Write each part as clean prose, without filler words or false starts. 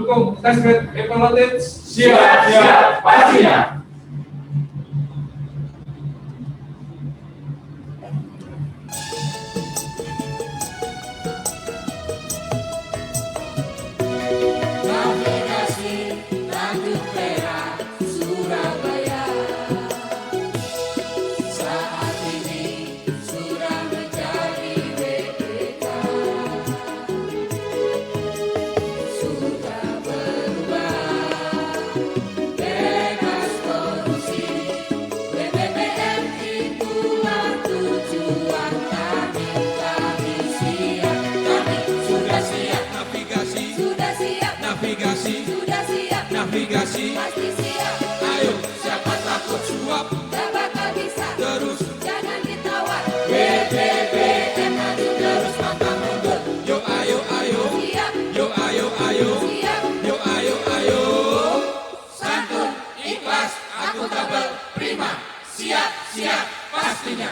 mendukung Testbed Evaluated? Siap, pastinya. Navigasi, pasti siap. Ayo, siapa takut suap? Gak bakal bisa. Terus, jangan ditawar. BBBM maju terus pantang mundur. Yo ayo ayo. Siap. Yo ayo ayo. Siap. Yo ayo ayo. Santun, ikhlas, akuntabel, prima. Siap, siap, pastinya.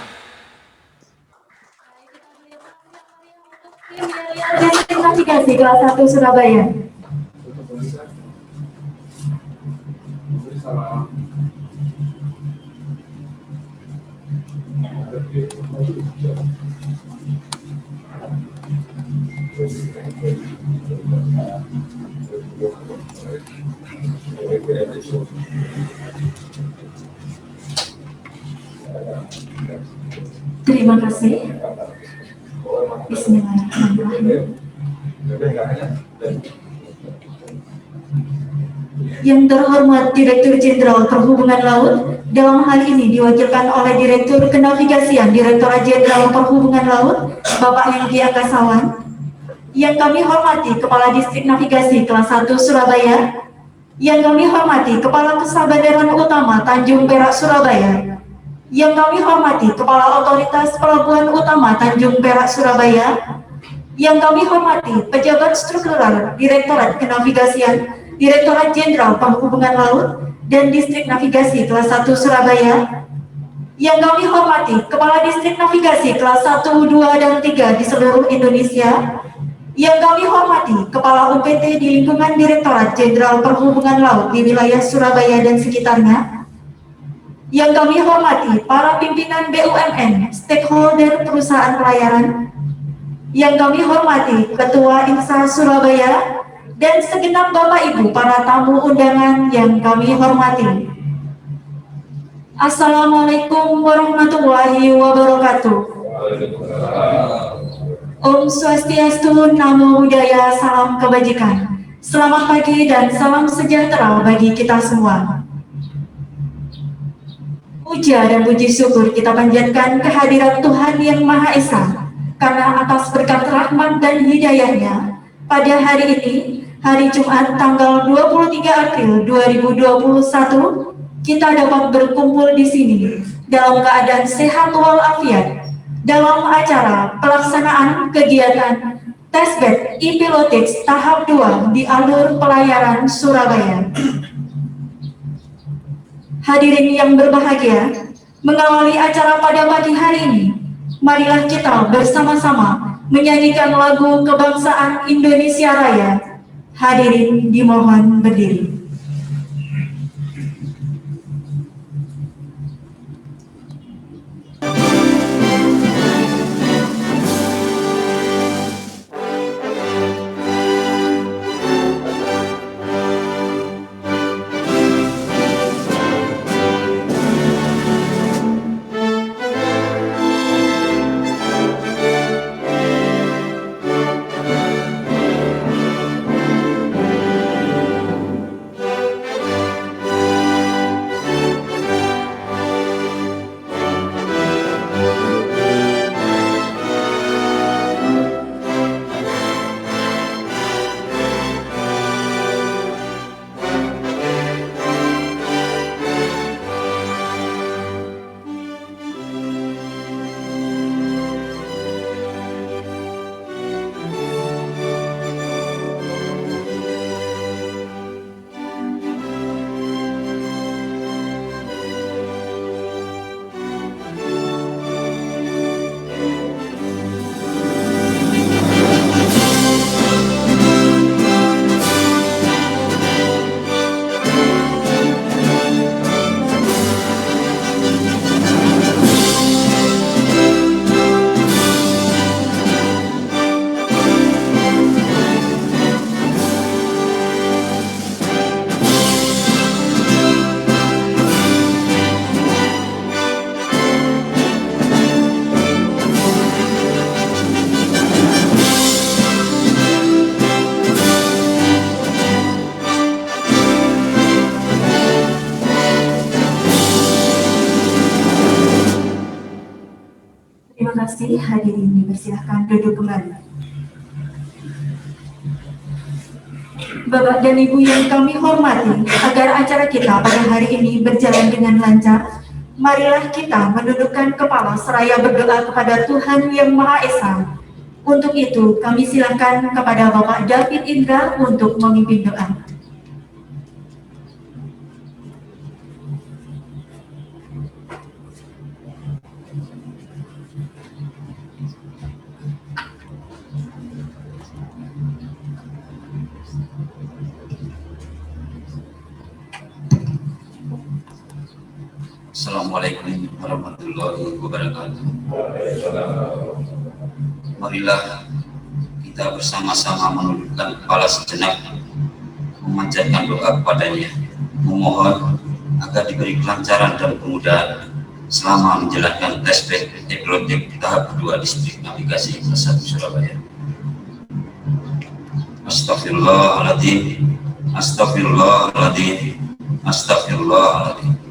Distrik Navigasi kelas 1 Surabaya. Terima kasih. Bismillahirrahmanirrahim. Yang terhormat Direktur Jenderal Perhubungan Laut, dalam hal ini diwakilkan oleh Direktur Kenavigasian Direktorat Jenderal Perhubungan Laut, Bapak Hengki Anggasawan. Yang kami hormati Kepala Distrik Navigasi kelas 1 Surabaya. Yang kami hormati Kepala Pusat Bandaran Utama Tanjung Perak Surabaya. Yang kami hormati Kepala Otoritas Pelabuhan Utama Tanjung Perak Surabaya. Yang kami hormati Pejabat Struktural Direktorat Kenavigasian Direktorat Jenderal Perhubungan Laut dan Distrik Navigasi kelas 1 Surabaya. Yang kami hormati Kepala Distrik Navigasi kelas 1, 2, dan 3 di seluruh Indonesia. Yang kami hormati Kepala UPT di lingkungan Direktorat Jenderal Perhubungan Laut di wilayah Surabaya dan sekitarnya. Yang kami hormati para pimpinan BUMN, stakeholder perusahaan pelayaran. Yang kami hormati Ketua INSA Surabaya dan segenap Bapak Ibu para tamu undangan yang kami hormati. Assalamualaikum warahmatullahi wabarakatuh. Om Swastiastu, Namo Buddhaya, salam kebajikan. Selamat pagi dan salam sejahtera bagi kita semua. Puja dan puji syukur kita panjatkan kehadirat Tuhan Yang Maha Esa, karena atas berkat rahmat dan hidayahnya, pada hari ini, hari Jumat tanggal 23 April 2021, kita dapat berkumpul di sini dalam keadaan sehat walafiat dalam acara pelaksanaan kegiatan Testbed e-Pilotics tahap 2 di alur pelayaran Surabaya. Hadirin yang berbahagia, mengawali acara pada pagi hari ini, marilah kita bersama-sama menyanyikan lagu kebangsaan Indonesia Raya. Hadirin dimohon berdiri. kasih, hadirin dipersilahkan duduk kembali. Bapak dan Ibu yang kami hormati, agar acara kita pada hari ini berjalan dengan lancar, marilah kita menundukkan kepala seraya berdoa kepada Tuhan Yang Maha Esa. Untuk itu, kami silakan kepada Bapak David Indra untuk memimpin doa. Assalamualaikum warahmatullahi wabarakatuh. Marilah kita bersama-sama menundukkan kepala sejenak, memanjatkan doa kepadanya, memohon agar diberi kelancaran dan kemudahan selama menjalankan tes pilotik tahap kedua distrik navigasi kelas 1 Surabaya. Astagfirullahaladzim, astagfirullahaladzim, astagfirullahaladzim.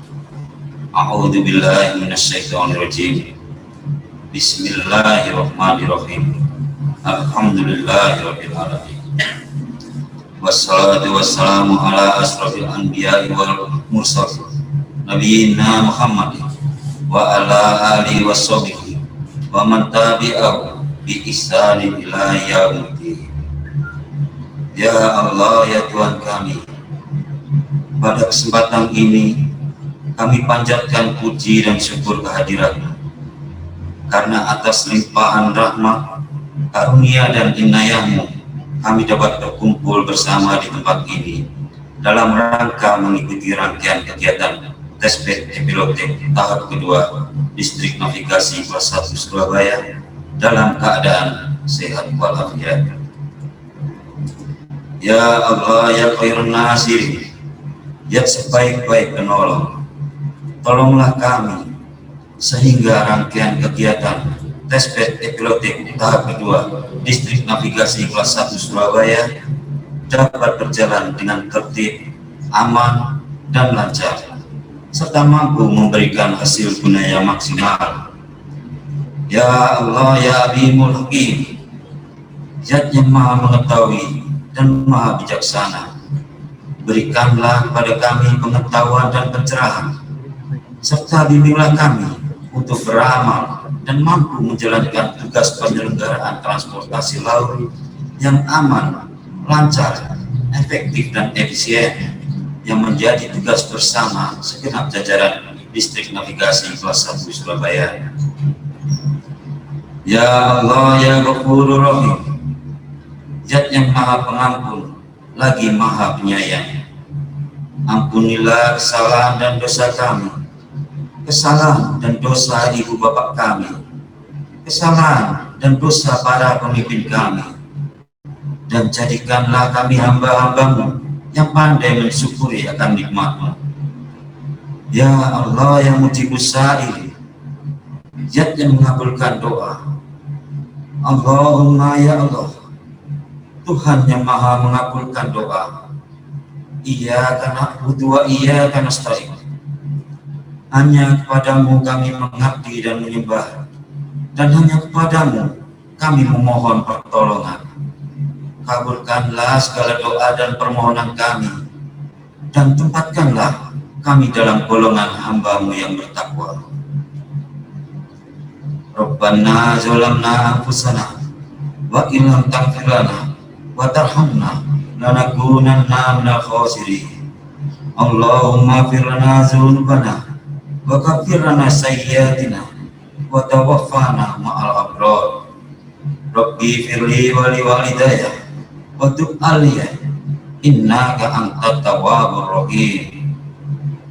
A'udzu billahi minasyaitonir rajim. Bismillahirrahmanirrahim. Alhamdulillahirabbil alamin. Wassalatu wassalamu ala asrofil anbiya'i wal mursalin nabiyina Muhammad wa ala alihi washabihi wa man tabi'ahu bi ihsanin ila yaumil. Ya Allah, ya Tuhan kami, pada kesempatan ini kami panjatkan puji dan syukur kehadirat-Mu, karena atas limpahan rahmat, karunia dan inayah-Mu kami dapat berkumpul bersama di tempat ini dalam rangka mengikuti rangkaian kegiatan tes pilotik tahap kedua distrik navigasi kelas 1 Surabaya dalam keadaan sehat walafiat. Ya Allah, ya khairun nasirin, ya sebaik-baik penolong, tolonglah kami sehingga rangkaian kegiatan tes pilotik tahap kedua distrik navigasi kelas 1 Surabaya dapat berjalan dengan tertib, aman, dan lancar, serta mampu memberikan hasil guna yang maksimal. Ya Allah, ya Alimul Hakim, Zat yang Maha mengetahui dan Maha bijaksana, berikanlah kepada kami pengetahuan dan pencerahan, serta bimbinglah kami untuk beramal dan mampu menjalankan tugas penyelenggaraan transportasi laut yang aman, lancar, efektif, dan efisien yang menjadi tugas bersama segenap jajaran distrik navigasi kelas 1 Surabaya. Ya Allah, ya Ghafurur Rahim, Zat yang Maha Pengampun lagi Maha Penyayang, ampunilah kesalahan dan dosa kami, kesalahan dan dosa ibu bapak kami, kesalahan dan dosa para pemimpin kami, dan jadikanlah kami hamba-hambamu yang pandai mensyukuri akan nikmat-Mu. Ya Allah, yang mujibus sa'il, Zat yang mengabulkan doa. Allahumma ya Allah, Tuhan yang Maha mengabulkan doa. Iyyaka na'budu wa iyyaka nasta'in. Hanya kepadamu kami mengabdi dan menyembah, dan hanya kepadamu kami memohon pertolongan. Kabulkanlah segala doa dan permohonan kami, dan tempatkanlah kami dalam golongan hamba-Mu yang bertakwa. Rabbana zalamna anfusana wa illam taghfir lana wa tarhamna lanakunanna minal khasirin. Allahumma ighfir lana dzunubana wa kaffir lana sayyi'atina wa tawaffana ma'al abrar. Rabbi firli wa li walidayya wa tub alayya innaka antat tawwabur rahim.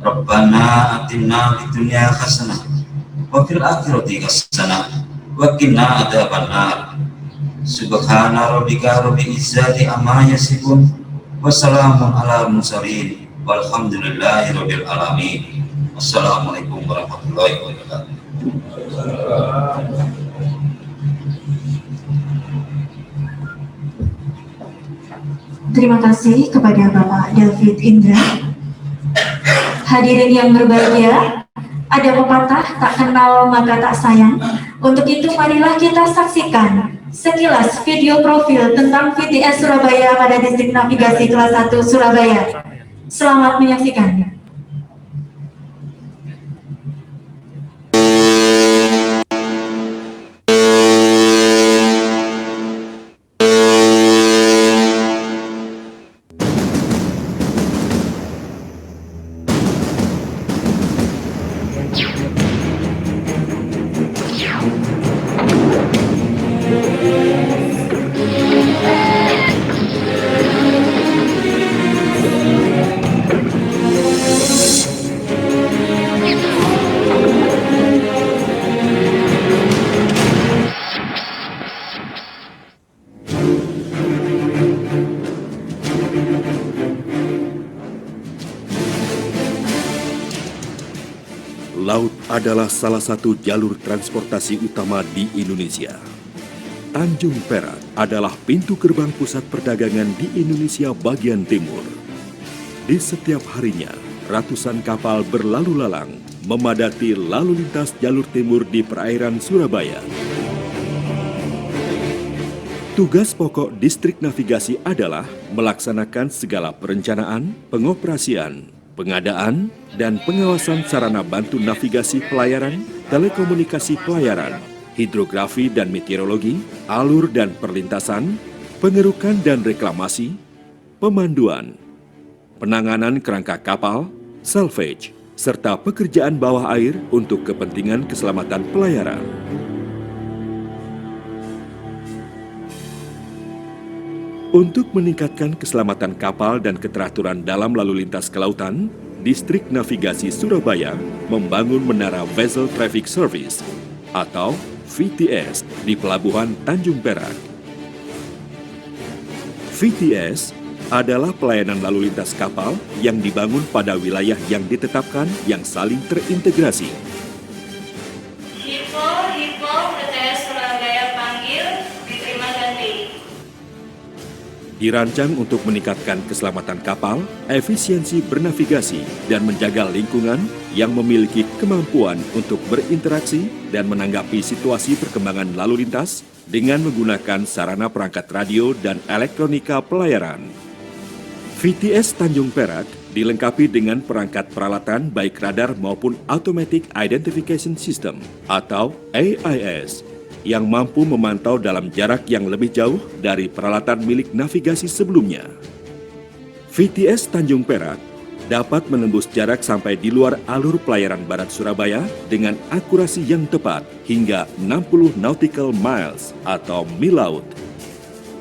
Rabbana atina fid dunya hasanah wa fil akhirati hasanah wa qina adzabannar. Subhana rabbika rabbil izzati amma yasifun wa salamun alal mursalin walhamdulillahi rabbil alamin. Assalamualaikum warahmatullahi wabarakatuh. Terima kasih kepada Bapak David Indra. Hadirin yang berbahagia, ada pepatah tak kenal maka tak sayang. Untuk itu marilah kita saksikan sekilas video profil tentang VTS Surabaya pada Distrik Navigasi Kelas 1 Surabaya. Selamat menyaksikan. Laut adalah salah satu jalur transportasi utama di Indonesia. Tanjung Perak adalah pintu gerbang pusat perdagangan di Indonesia bagian timur. Di setiap harinya, ratusan kapal berlalu lalang memadati lalu lintas jalur timur di perairan Surabaya. Tugas pokok Distrik Navigasi adalah melaksanakan segala perencanaan, pengoperasian, pengadaan, dan pengawasan sarana bantu navigasi pelayaran, telekomunikasi pelayaran, hidrografi dan meteorologi, alur dan perlintasan, pengerukan dan reklamasi, pemanduan, penanganan kerangka kapal, salvage, serta pekerjaan bawah air untuk kepentingan keselamatan pelayaran. Untuk meningkatkan keselamatan kapal dan keteraturan dalam lalu lintas kelautan, Distrik Navigasi Surabaya membangun Menara Vessel Traffic Service atau VTS di Pelabuhan Tanjung Perak. VTS adalah pelayanan lalu lintas kapal yang dibangun pada wilayah yang ditetapkan yang saling terintegrasi. Info VTS Surabaya panggil, diterima ganti. Dirancang untuk meningkatkan keselamatan kapal, efisiensi bernavigasi, dan menjaga lingkungan yang memiliki kemampuan untuk berinteraksi dan menanggapi situasi perkembangan lalu lintas dengan menggunakan sarana perangkat radio dan elektronika pelayaran. VTS Tanjung Perak dilengkapi dengan perangkat peralatan baik radar maupun Automatic Identification System atau AIS yang mampu memantau dalam jarak yang lebih jauh dari peralatan milik navigasi sebelumnya. VTS Tanjung Perak dapat menembus jarak sampai di luar alur pelayaran barat Surabaya dengan akurasi yang tepat hingga 60 nautical miles atau mil laut.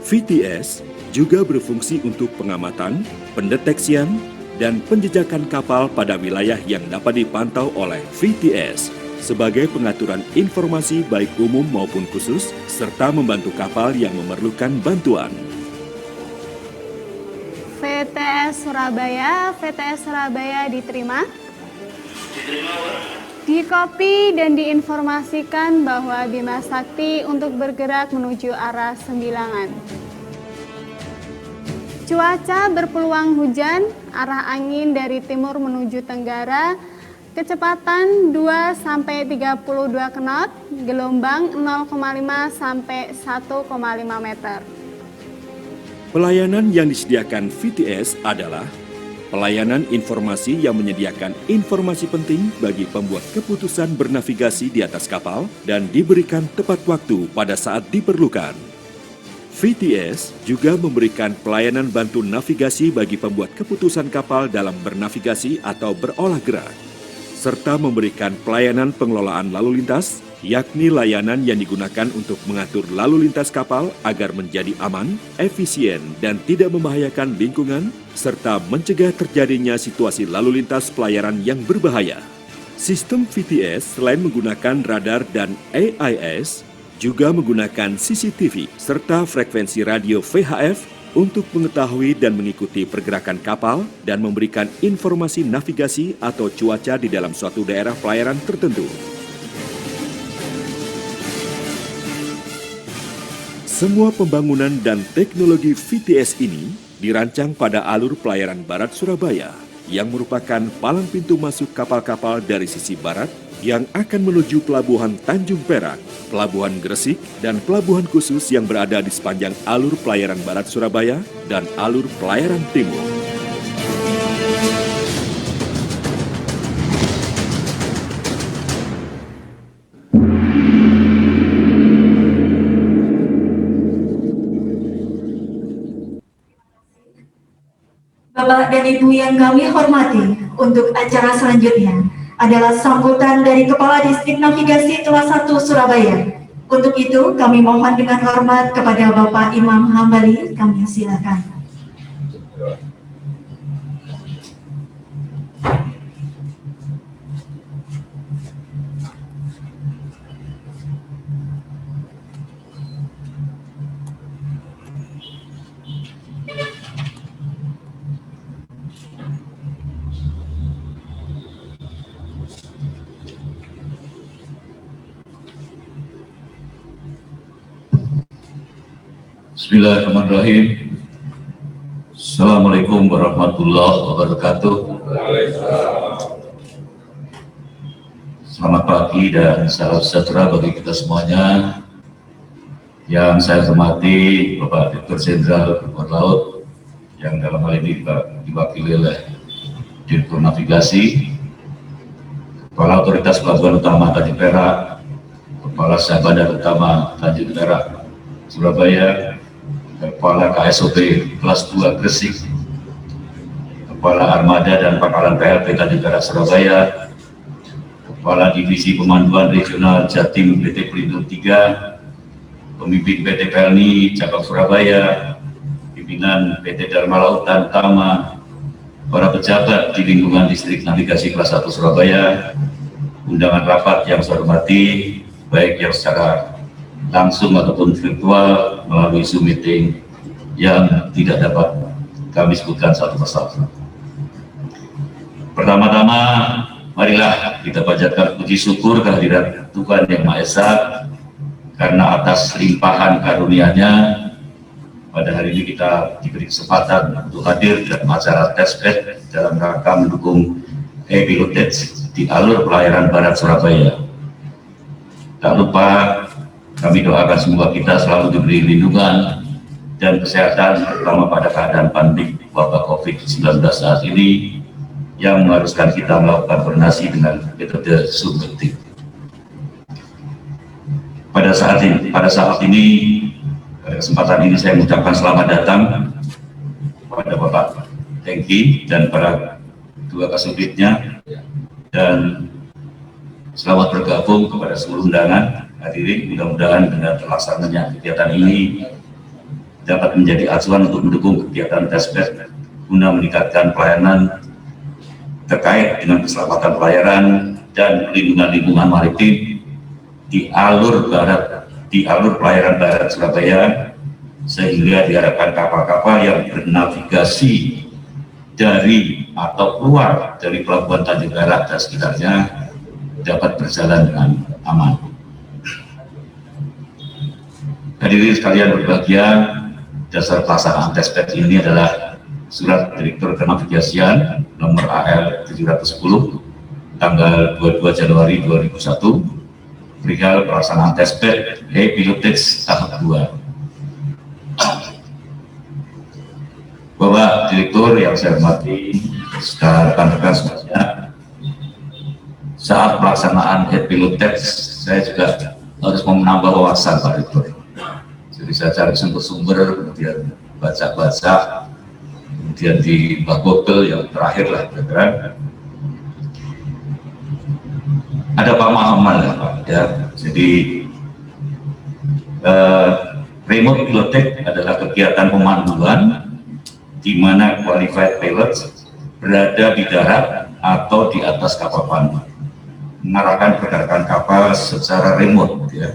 VTS juga berfungsi untuk pengamatan, pendeteksian, dan penjejakan kapal pada wilayah yang dapat dipantau oleh VTS sebagai pengaturan informasi baik umum maupun khusus, serta membantu kapal yang memerlukan bantuan. VTS Surabaya diterima. Dikopi dan diinformasikan bahwa Bima Sakti untuk bergerak menuju arah Sembilangan. Cuaca berpeluang hujan, arah angin dari timur menuju tenggara, kecepatan 2-32 knot, gelombang 0,5-1,5 meter. Pelayanan yang disediakan VTS adalah pelayanan informasi yang menyediakan informasi penting bagi pembuat keputusan bernavigasi di atas kapal dan diberikan tepat waktu pada saat diperlukan. VTS juga memberikan pelayanan bantu navigasi bagi pembuat keputusan kapal dalam bernavigasi atau berolah gerak, serta memberikan pelayanan pengelolaan lalu lintas, yakni layanan yang digunakan untuk mengatur lalu lintas kapal agar menjadi aman, efisien, dan tidak membahayakan lingkungan, serta mencegah terjadinya situasi lalu lintas pelayaran yang berbahaya. Sistem VTS selain menggunakan radar dan AIS, juga menggunakan CCTV serta frekuensi radio VHF untuk mengetahui dan mengikuti pergerakan kapal dan memberikan informasi navigasi atau cuaca di dalam suatu daerah pelayaran tertentu. Semua pembangunan dan teknologi VTS ini dirancang pada alur pelayaran barat Surabaya yang merupakan palang pintu masuk kapal-kapal dari sisi barat yang akan menuju Pelabuhan Tanjung Perak, Pelabuhan Gresik, dan pelabuhan khusus yang berada di sepanjang alur pelayaran Barat Surabaya dan alur pelayaran Timur. Bapak dan Ibu yang kami hormati, untuk acara selanjutnya adalah sambutan dari Kepala Distrik Navigasi kelas 1 Surabaya. Untuk itu, kami mohon dengan hormat kepada Bapak Imam Hambali, kami silakan. Bismillahirrahmanirrahim. Assalamualaikum warahmatullahi wabarakatuh. Selamat pagi dan salam sejahtera bagi kita semuanya. Yang saya hormati Bapak Direktur Jenderal Perhubungan Laut, yang dalam hal ini diwakili oleh Direktur Navigasi, Kepala Otoritas Pelabuhan Utama Tanjung Perak, Kepala Syah Bandar Utama Tanjung Perak Surabaya, Kepala KSOP kelas 2 Gresik, Kepala Armada dan Pangkalan PLP Tanjung Perak Surabaya, Kepala Divisi Pemanduan Regional Jatim PT Pelindung 3, Pemimpin PT Pelni Cabang Surabaya, pimpinan PT Dharma Lautan Utama, para pejabat di lingkungan Distrik Navigasi kelas 1 Surabaya, undangan rapat yang saya hormati, baik yang secara langsung ataupun virtual melalui Zoom meeting yang tidak dapat kami sebutkan satu persatu. Pertama-tama, marilah kita panjatkan puji syukur kehadirat Tuhan Yang Maha Esa karena atas limpahan karunia-Nya pada hari ini kita diberi kesempatan untuk hadir dalam acara testbed dalam rangka mendukung e-pilotage di alur pelayaran Barat Surabaya. Tak lupa kami doakan semoga kita selalu diberi lindungan dan kesehatan, terutama pada keadaan pandemi wabah COVID-19 saat ini yang mengharuskan kita melakukan koordinasi dengan metode Zoom meeting. Pada saat ini, kesempatan ini saya mengucapkan selamat datang kepada Bapak Hengki dan para dua kasubditnya, dan selamat bergabung kepada seluruh undangan. Hadirin, mudah-mudahan dengan terlaksananya kegiatan ini dapat menjadi acuan untuk mendukung kegiatan testbed guna meningkatkan pelayanan terkait dengan keselamatan pelayaran dan perlindungan lingkungan maritim di alur pelayaran Barat Surabaya, sehingga diharapkan kapal-kapal yang bernavigasi dari atau keluar dari Pelabuhan Tanjung Perak dan sekitarnya dapat berjalan dengan aman. Hadirin sekalian berbahagia, dasar pelaksanaan testbed ini adalah Surat Direktur Kenavigasian nomor AL 710 tanggal 22 Januari 2001 perihal pelaksanaan testbed e-pilotage tahap 2. Bapak Direktur yang saya hormati, secara rekan-rekan semuanya, saat pelaksanaan e-pilotage saya juga harus menambah wawasan Pak Direktur. Jadi saya cari sumber-sumber, kemudian baca-baca, kemudian di Google yang terakhir lah, kira-kira ada pemahaman lah Pak. Ya. Jadi remote pilotage adalah kegiatan pemanduan di mana qualified pilot berada di darat atau di atas kapal pandu, mengarahkan pergerakan kapal secara remote. Ya.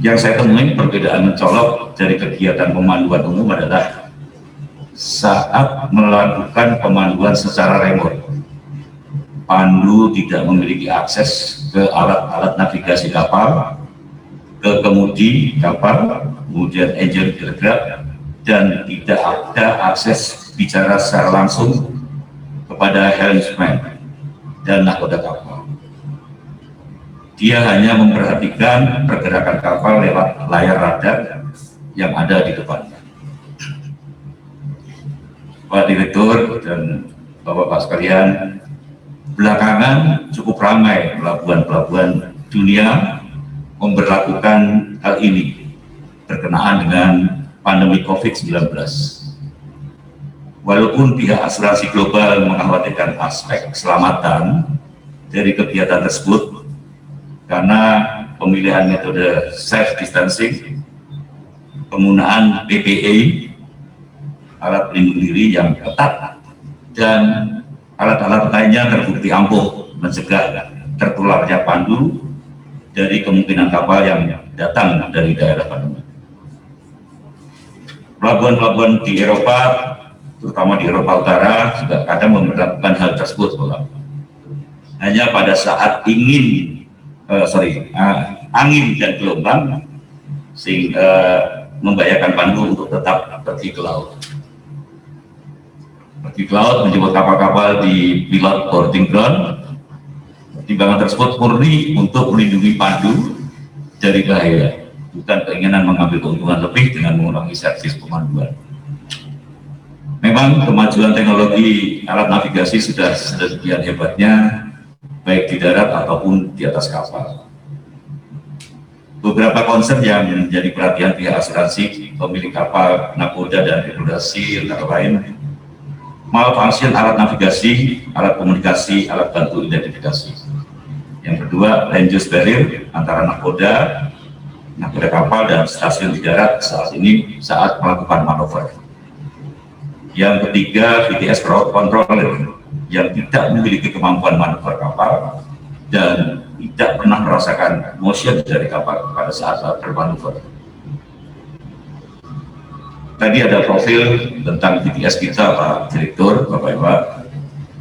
Yang saya temui perbedaan mencolok dari kegiatan pemanduan umum adalah saat melakukan pemanduan secara remote, pandu tidak memiliki akses ke alat-alat navigasi kapal, ke kemudi kapal, kemudian engine bergerak, dan tidak ada akses bicara secara langsung kepada helmsman dan nahkoda kapal. Dia hanya memperhatikan pergerakan kapal lewat layar radar yang ada di depannya. Pak Direktur dan Bapak-Bapak sekalian, belakangan cukup ramai pelabuhan-pelabuhan dunia memberlakukan hal ini berkenaan dengan pandemi COVID-19. Walaupun pihak asuransi global mengkhawatirkan aspek keselamatan dari kegiatan tersebut karena pemilihan metode safe distancing, penggunaan PPE, alat pelindung diri yang ketat, dan alat-alat lainnya terbukti ampuh mencegah tertularnya pandu dari kemungkinan kapal yang datang dari daerah pandemi. Pelabuhan-pelabuhan di Eropa, terutama di Eropa Utara, juga kadang memperlakukan hal tersebut. Hanya pada saat angin dan gelombang sehingga membahayakan pandu untuk tetap pergi ke laut. Pergi ke laut menjemput kapal-kapal di pilot boarding ground. Pertimbangan tersebut murni untuk melindungi pandu dari bahaya, bukan keinginan mengambil keuntungan lebih dengan mengurangi servis pemanduan. Memang kemajuan teknologi alat navigasi sudah sedemikian hebatnya, baik di darat ataupun di atas kapal. Beberapa concern yang menjadi perhatian pihak asuransi, pemilik kapal, nakoda, dan regulasi antara lain malfunction alat navigasi, alat komunikasi, alat bantu identifikasi. Yang kedua, language barrier antara nakoda kapal dan stasiun di darat saat melakukan manuver. Yang ketiga, VTS crowd controller yang tidak memiliki kemampuan manuver kapal dan tidak pernah merasakan motion dari kapal pada saat bermanuver. Tadi ada profil tentang VTS kita, Pak Direktur, Bapak-Ibu.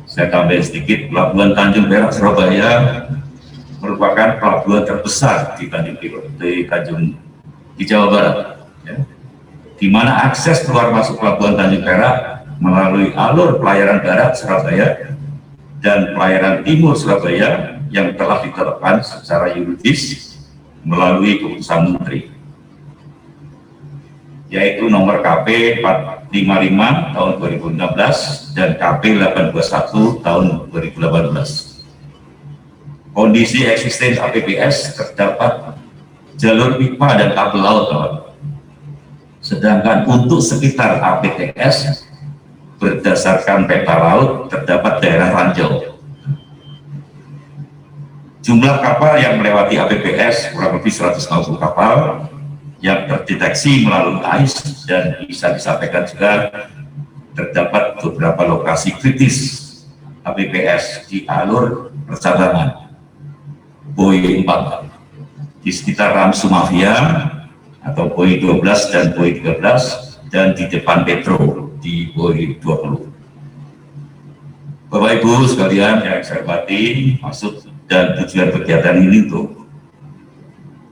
Saya tambahin sedikit, Pelabuhan Tanjung Perak Surabaya merupakan pelabuhan terbesar di Jawa Barat, ya, di mana akses keluar masuk Pelabuhan Tanjung Perak melalui alur pelayaran darat Surabaya dan pelayaran timur Surabaya yang telah ditetapkan secara yuridis melalui keputusan Menteri, yaitu nomor KP 455 tahun 2016 dan KP 821 tahun 2018. Kondisi eksistensi APBS terdapat jalur pipa dan kabel laut, sedangkan untuk sekitar APTS berdasarkan peta laut terdapat daerah ranjau. Jumlah kapal yang melewati APBS kurang lebih 150 kapal yang terdeteksi melalui AIS, dan bisa disampaikan juga terdapat beberapa lokasi kritis APBS di alur percabangan Boy 4 di sekitar Ramsu Mafia atau Boy 12 dan Boy 13, dan di depan Petro di Boy 20. Bapak Ibu sekalian yang saya hormati, maksud dan tujuan kegiatan ini untuk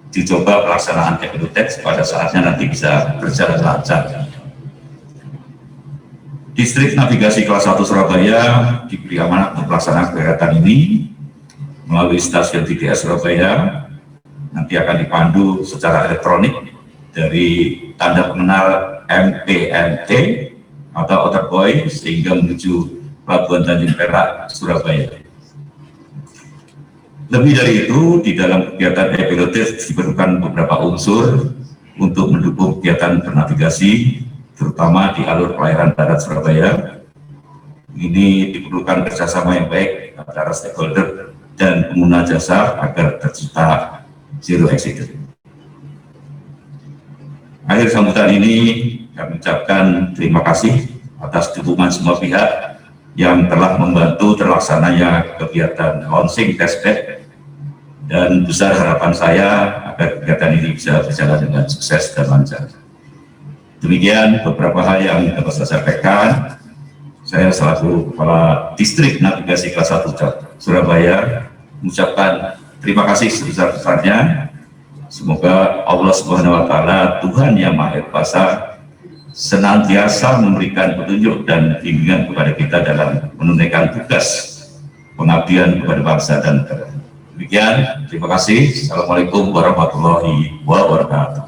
dicoba pelaksanaan Teknotex pada saatnya nanti bisa berjalan lancar. Distrik Navigasi Kelas 1 Surabaya diberi amanat untuk pelaksanaan kegiatan ini melalui stasiun VTS Surabaya. Nanti akan dipandu secara elektronik dari tanda pengenal MPNT atau Outer Buoy sehingga menuju Pelabuhan Tanjung Perak Surabaya. Lebih dari itu, di dalam kegiatan e-pilotage diperlukan beberapa unsur untuk mendukung kegiatan bernavigasi, terutama di alur pelayaran darat Surabaya. Ini diperlukan kerjasama yang baik antara stakeholder dan pengguna jasa agar tercipta zero accident. Akhir sambutan ini, kami ucapkan terima kasih atas dukungan semua pihak yang telah membantu terlaksananya kegiatan launching testbed, dan besar harapan saya agar kegiatan ini bisa berjalan dengan sukses dan lancar. Demikian beberapa hal yang dapat saya sampaikan. Saya selaku Kepala Distrik Navigasi Kelas 1 Surabaya mengucapkan terima kasih sebesar-besarnya. Semoga Allah Subhanahu wa Ta'ala, Tuhan yang Maha Kuasa, senantiasa memberikan petunjuk dan bimbingan kepada kita dalam menunaikan tugas pengabdian kepada bangsa dan negara. Demikian, terima kasih. Assalamualaikum warahmatullahi wabarakatuh.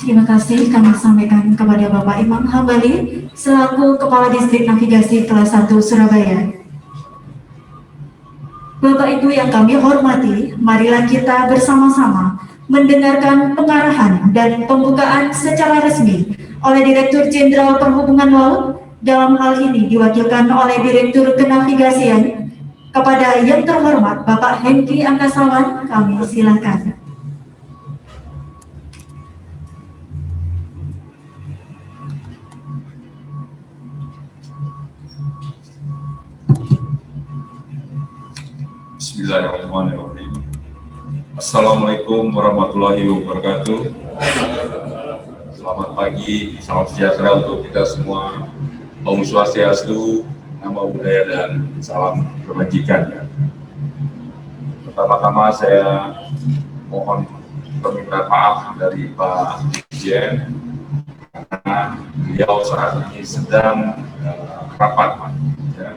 Terima kasih kami sampaikan kepada Bapak Imam Hambali selaku Kepala Distrik Navigasi Kelas 1 Surabaya. Bapak Ibu yang kami hormati, marilah kita bersama-sama mendengarkan pengarahan dan pembukaan secara resmi oleh Direktur Jenderal Perhubungan Laut, dalam hal ini diwakilkan oleh Direktur Kenavigasian, kepada yang terhormat Bapak Hengki Angkasawan. Kami silakan. Bismillahirrahmanirrahim. Assalamualaikum warahmatullahi wabarakatuh. Selamat pagi, salam sejahtera untuk kita semua. Om Swastiastu, Namo Buddhaya, dan salam kebajikan. Pertama-tama saya mohon permintaan maaf dari Pak Dirjen karena beliau saat ini sedang rapat ya,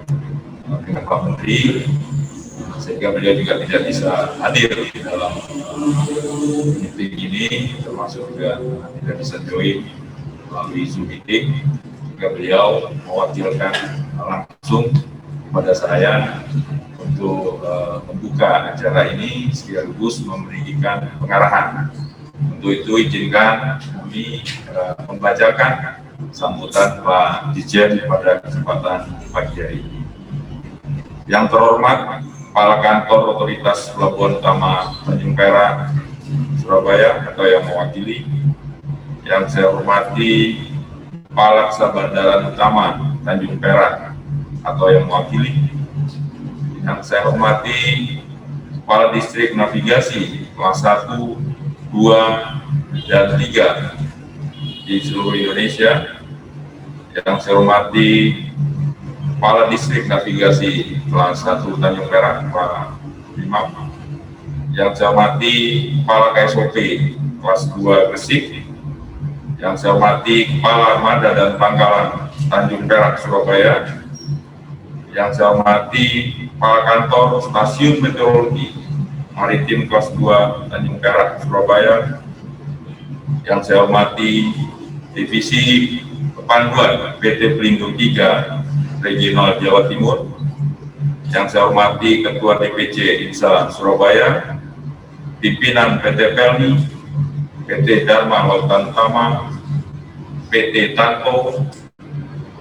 dengan Pak Menteri, sehingga beliau juga tidak bisa hadir di dalam meeting ini, termasuk juga tidak bisa join melalui Zoom meeting, sehingga beliau mewakilkan langsung kepada saya untuk membuka acara ini sekaligus memberikan pengarahan. Untuk itu izinkan kami membacakan sambutan Pak Dirjen pada kesempatan pagi hari ini. Yang terhormat Kepala Kantor Otoritas Pelabuhan Utama Tanjung Perak, Surabaya, atau yang mewakili. Yang saya hormati Kepala Bandaran Utama Tanjung Perak, atau yang mewakili. Yang saya hormati Kepala Distrik Navigasi kelas 1, 2, dan 3 di seluruh Indonesia. Yang saya hormati Kepala Distrik Navigasi kelas 1 Tanjung Perak, Pak Imam. Yang saya hormati Kepala KSOP kelas 2 Gresik. Yang saya hormati Kepala Armada dan Pangkalan Tanjung Perak, Surabaya. Yang saya hormati Kepala Kantor Stasiun Meteorologi Maritim kelas 2 Tanjung Perak, Surabaya. Yang saya hormati Divisi Kepanduan PT Pelindung 3 Regional Jawa Timur. Yang saya hormati Ketua DPC INSA Surabaya, pimpinan PT Pelni, PT Dharma Lautan Utama, PT Tanto,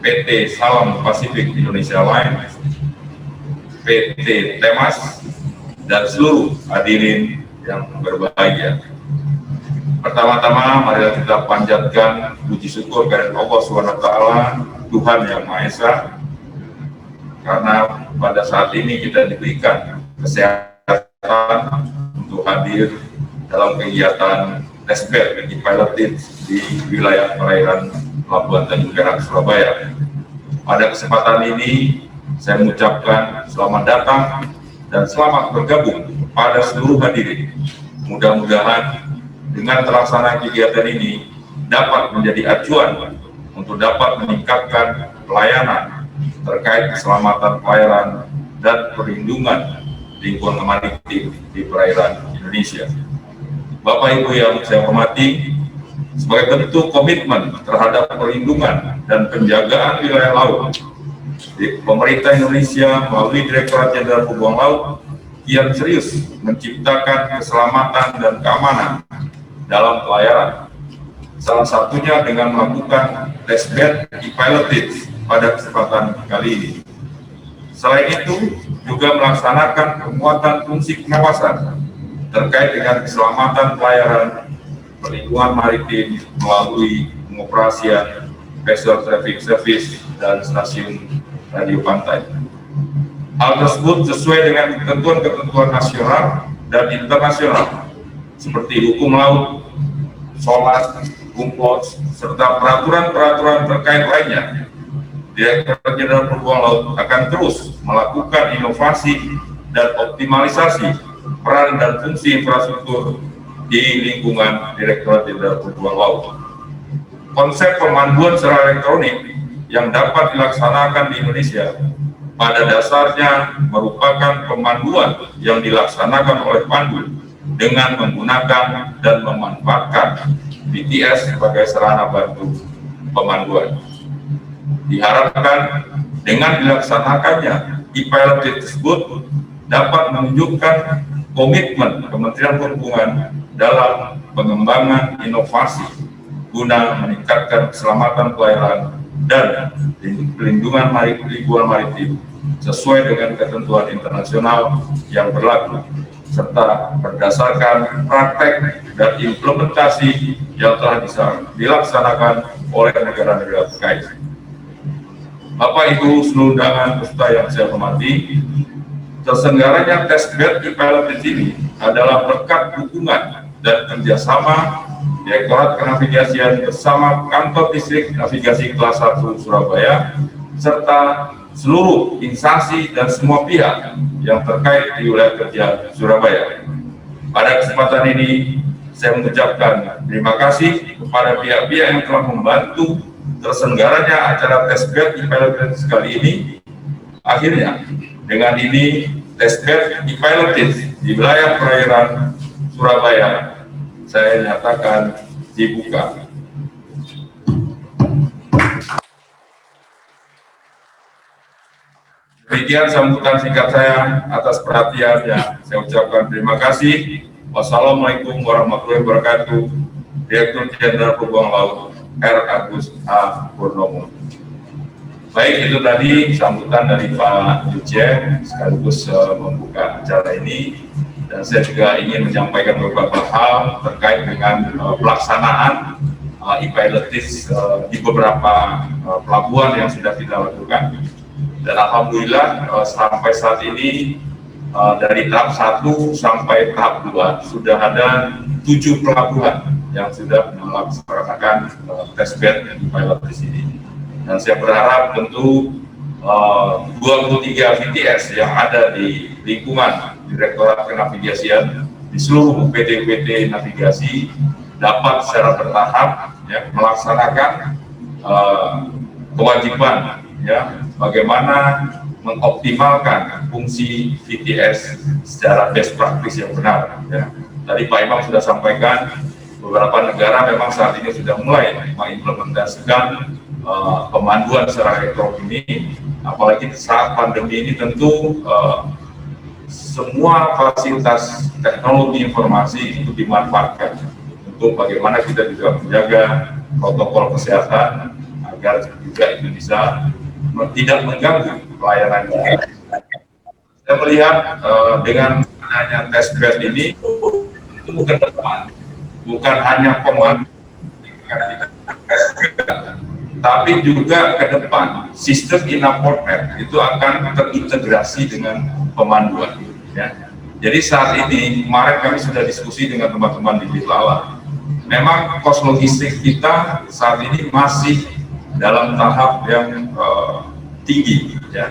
PT Salam Pasifik Indonesia Line, PT Temas, dan seluruh hadirin yang berbahagia. Pertama-tama marilah kita panjatkan puji syukur kepada Allah SWT, Tuhan Yang Maha Esa, karena pada saat ini kita diberikan kesehatan untuk hadir dalam kegiatan testbed piloted di wilayah perairan Pelabuhan Tanjung Perak, Surabaya. Pada kesempatan ini saya mengucapkan selamat datang dan selamat bergabung pada seluruh hadirin. Mudah-mudahan dengan terlaksanaan kegiatan ini dapat menjadi acuan untuk dapat meningkatkan pelayanan terkait keselamatan pelayaran dan perlindungan lingkungan maritim di perairan Indonesia. Bapak Ibu yang saya hormati, sebagai bentuk komitmen terhadap perlindungan dan penjagaan wilayah laut, pemerintah Indonesia melalui Direktorat Jenderal Perhubungan Laut kian serius menciptakan keselamatan dan keamanan dalam pelayaran. Salah satunya dengan melakukan testbed piloted pada kesempatan kali ini. Selain itu, juga melaksanakan penguatan fungsi pengawasan terkait dengan keselamatan pelayaran perlindungan maritim melalui pengoperasian vessel traffic service dan stasiun radio pantai. Hal tersebut sesuai dengan ketentuan-ketentuan nasional dan internasional seperti hukum laut, SOLAS, UNCLOS, serta peraturan-peraturan terkait lainnya. Direktorat Jenderal Perhubungan Laut akan terus melakukan inovasi dan optimalisasi peran dan fungsi infrastruktur di lingkungan Direktorat Jenderal Perhubungan Laut. Konsep pemanduan secara elektronik yang dapat dilaksanakan di Indonesia pada dasarnya merupakan pemanduan yang dilaksanakan oleh pandu dengan menggunakan dan memanfaatkan BTS sebagai sarana bantu pemanduan. Diharapkan dengan dilaksanakannya e-pilot tersebut dapat menunjukkan komitmen Kementerian Perhubungan dalam pengembangan inovasi guna meningkatkan keselamatan pelayaran dan pelindungan lingkungan maritim sesuai dengan ketentuan internasional yang berlaku, serta berdasarkan praktek dan implementasi yang telah dilaksanakan oleh negara-negara terkait. Bapak Ibu seluruh undangan peserta yang saya hormati, terselenggaranya testbed e-pilot ini adalah berkat dukungan dan kerjasama Direktorat Kenavigasian bersama Kantor Distrik Navigasi Kelas 1 Surabaya serta seluruh instansi dan semua pihak yang terkait di wilayah kerja Surabaya. Pada kesempatan ini, saya mengucapkan terima kasih kepada pihak-pihak yang telah membantu terselenggaranya acara testbed e-pilot kali ini. Akhirnya, dengan ini testbed e-pilot di wilayah perairan Surabaya saya nyatakan dibuka. Demikian sambutan singkat saya. Atas perhatiannya saya ucapkan terima kasih. Wassalamualaikum warahmatullahi wabarakatuh. Direktur Jenderal Perhubungan Laut R. Agus A. Purnomo. Baik, itu tadi sambutan dari Pak Dirjen sekaligus membuka acara ini. Dan saya juga ingin menyampaikan beberapa hal terkait dengan pelaksanaan e-pilot di beberapa pelabuhan yang sudah kita lakukan. Dan alhamdulillah sampai saat ini dari tahap 1 sampai tahap 2 sudah ada 7 pelabuhan yang sudah melaksanakan testbed e-pilot di sini. Dan saya berharap tentu 23 VTS yang ada di lingkungan Direktorat Kenavigasian di seluruh PT-PT navigasi dapat secara bertahap ya, melaksanakan kewajiban ya, bagaimana mengoptimalkan fungsi VTS secara best practice yang benar. Ya. Tadi Pak Imam sudah sampaikan beberapa negara memang saat ini sudah mulai mengimplementasikan pemanduan secara elektronik ini, apalagi saat pandemi ini tentu semua fasilitas teknologi informasi itu dimanfaatkan untuk bagaimana kita juga menjaga protokol kesehatan agar juga itu bisa tidak mengganggu pelayanan kita. Saya melihat dengan adanya testbed ini itu bukan depan, bukan hanya pemandu, tapi juga ke depan sistem in-appointment itu akan terintegrasi dengan pemanduan. Ya. Jadi saat ini kemarin kami sudah diskusi dengan teman-teman di Ditlala. Memang kos logistik kita saat ini masih dalam tahap yang tinggi, ya.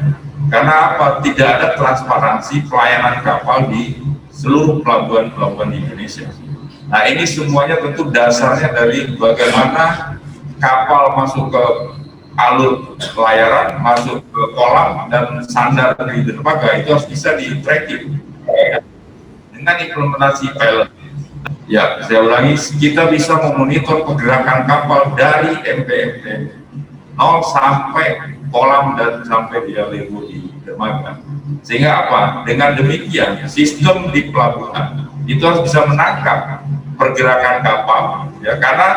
Karena apa? Tidak ada transparansi pelayanan kapal di seluruh pelabuhan-pelabuhan di Indonesia. Nah, ini semuanya tentu dasarnya dari bagaimana kapal masuk ke alur pelayaran, masuk ke kolam dan sandar di dermaga itu harus bisa di-tracking dengan implementasi pilot. Ya, saya ulangi, kita bisa memonitor pergerakan kapal dari MPMT 0 sampai kolam dan sampai dia lego di dermaga. Sehingga apa? Dengan demikian, sistem di pelabuhan itu harus bisa menangkap pergerakan kapal, ya, karena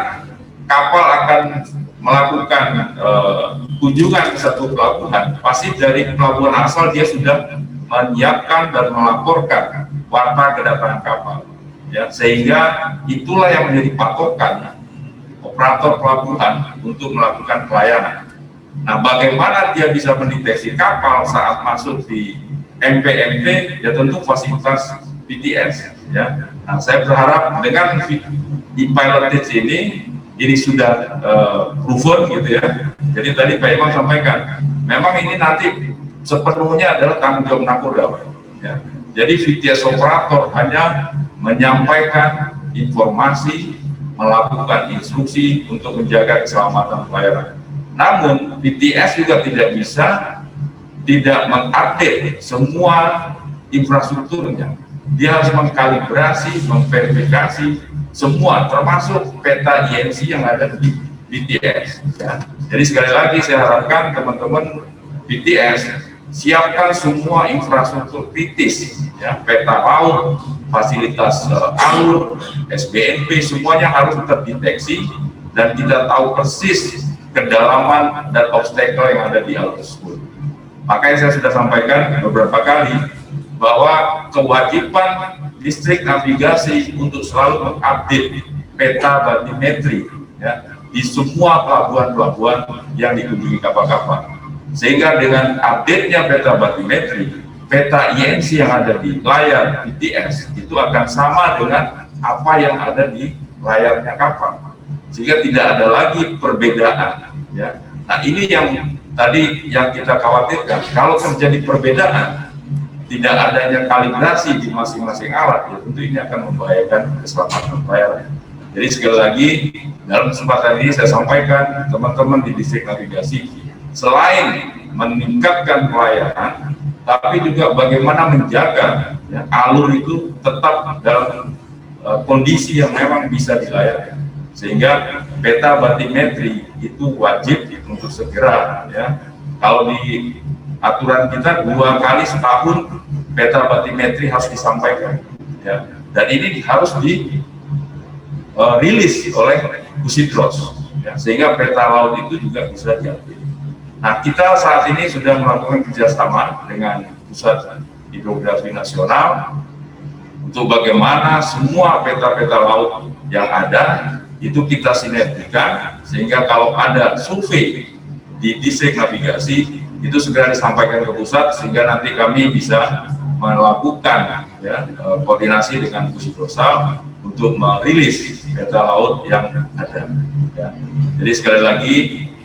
kapal akan melakukan kunjungan ke satu pelabuhan, pasti dari pelabuhan asal dia sudah menyiapkan dan melaporkan warta kedatangan kapal, ya, sehingga itulah yang menjadi patokan operator pelabuhan untuk melakukan pelayanan. Nah, bagaimana dia bisa mendeteksi kapal saat masuk di MPMT? Ya tentu fasilitas BTS, ya. Nah, saya berharap dengan e-pilot ini sudah proven gitu ya. Jadi tadi Pak Imam sampaikan, memang ini nanti sepenuhnya adalah tanggung jawab Nakoda, ya. Jadi VTS operator hanya menyampaikan informasi, melakukan instruksi untuk menjaga keselamatan pelayaran. Namun BTS juga tidak bisa tidak mengupdate semua infrastrukturnya. Dia harus mengkalibrasi, memverifikasi semua, termasuk peta INC yang ada di BTS. Ya. Jadi sekali lagi saya harapkan teman-teman BTS siapkan semua infrastruktur kritis, ya, peta laut, fasilitas alur, SBNP, semuanya harus terdeteksi dan kita tahu persis kedalaman dan obstacle yang ada di alur tersebut. Makanya saya sudah sampaikan beberapa kali bahwa kewajiban distrik navigasi untuk selalu mengupdate peta batimetri, ya, di semua pelabuhan-pelabuhan yang dikunjungi kapal-kapal. Sehingga dengan update-nya peta batimetri, peta INC yang ada di layar BTS itu akan sama dengan apa yang ada di layarnya kapal. Sehingga tidak ada lagi perbedaan. Ya. Nah ini yang tadi yang kita khawatirkan, kalau terjadi perbedaan, tidak adanya kalibrasi di masing-masing alat, ya tentu ini akan membahayakan keselamatan pelayaran. Jadi sekali lagi, dalam kesempatan ini saya sampaikan teman-teman di distrik navigasi, selain meningkatkan pelayanan, tapi juga bagaimana menjaga, ya, alur itu tetap dalam kondisi yang memang bisa dilayani. Sehingga peta batimetri itu wajib untuk segera, ya. Kalau di aturan kita 2 kali setahun peta batimetri harus disampaikan, ya. Dan ini harus rilis oleh Pusidros, ya, sehingga peta laut itu juga bisa diambil. Nah, kita saat ini sudah melakukan kerjasama dengan Pusat Hidrografi Nasional untuk bagaimana semua peta-peta laut yang ada itu kita sinergikan, sehingga kalau ada survei di distrik navigasi itu segera disampaikan ke pusat, sehingga nanti kami bisa melakukan, ya, koordinasi dengan Pusidrosal untuk merilis peta laut yang ada. Ya. Jadi sekali lagi